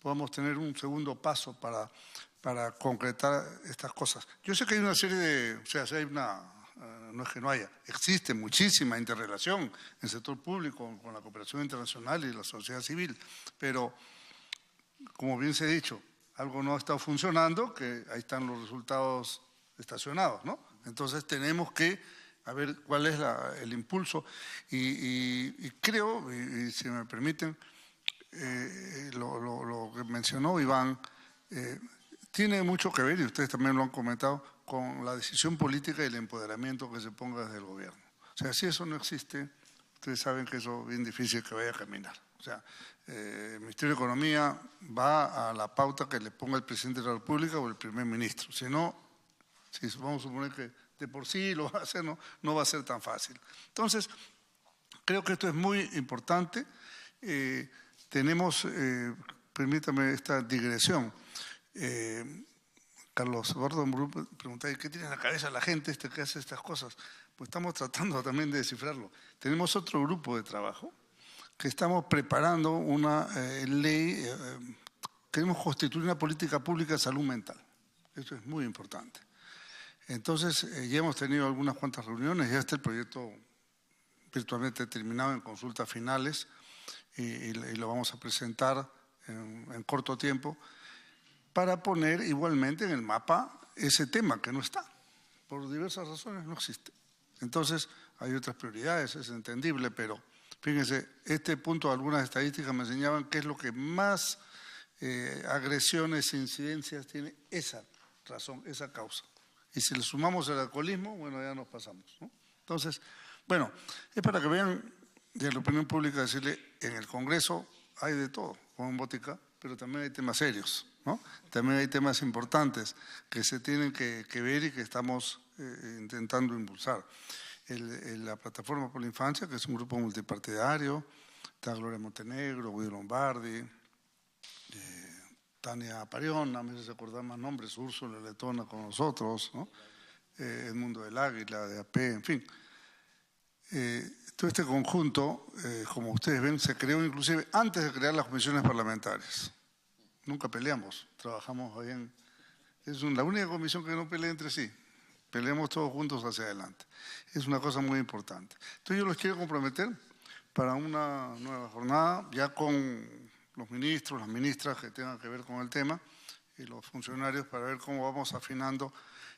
podamos tener un segundo paso para concretar estas cosas. Yo sé que hay una serie de, o sea, hay una, no es que no haya, existe muchísima interrelación en el sector público con la cooperación internacional y la sociedad civil, pero como bien se ha dicho, algo no ha estado funcionando, que ahí están los resultados estacionados, ¿no? Entonces tenemos que a ver cuál es el impulso y creo, y si me permiten, lo que mencionó Iván tiene mucho que ver, y ustedes también lo han comentado, con la decisión política y el empoderamiento que se ponga desde el gobierno. O sea, si eso no existe, ustedes saben que eso es bien difícil que vaya a caminar. O sea, el Ministerio de Economía va a la pauta que le ponga el presidente de la República o el primer ministro. Si no, si vamos a suponer que de por sí lo va a hacer, no va a ser tan fácil. Entonces, creo que esto es muy importante. Tenemos, permítame esta digresión, Carlos Eduardo preguntaba, ¿qué tiene en la cabeza la gente que hace estas cosas? Pues estamos tratando también de descifrarlo. Tenemos otro grupo de trabajo que estamos preparando una ley, queremos constituir una política pública de salud mental. Esto es muy importante. Entonces, ya hemos tenido algunas cuantas reuniones, ya está el proyecto virtualmente terminado en consultas finales y lo vamos a presentar en corto tiempo para poner igualmente en el mapa ese tema que no está. Por diversas razones no existe. Entonces, hay otras prioridades, es entendible, pero fíjense, este punto, algunas estadísticas me enseñaban qué es lo que más agresiones e incidencias tiene esa razón, esa causa. Y si le sumamos el alcoholismo, bueno, ya nos pasamos, ¿no? Entonces, bueno, es para que vean de la opinión pública decirle, en el Congreso hay de todo, como en Botica, pero también hay temas serios, ¿no? También hay temas importantes que se tienen que ver y que estamos intentando impulsar. La Plataforma por la Infancia, que es un grupo multipartidario, está Gloria Montenegro, Guido Lombardi, Tania Parión, a veces acordar más nombres, Úrsula Letona con nosotros, ¿no? Edmundo del Águila, de AP, en fin. Todo este conjunto, como ustedes ven, se creó inclusive antes de crear las comisiones parlamentarias. Nunca peleamos, trabajamos bien. Es la única comisión que no pelea entre sí. Peleamos todos juntos hacia adelante. Es una cosa muy importante. Entonces yo los quiero comprometer para una nueva jornada, ya con los ministros, las ministras que tengan que ver con el tema y los funcionarios para ver cómo vamos afinando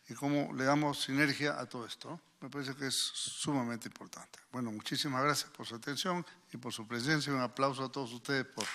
y cómo le damos sinergia a todo esto, ¿no? Me parece que es sumamente importante. Bueno, muchísimas gracias por su atención y por su presencia. Un aplauso a todos ustedes por...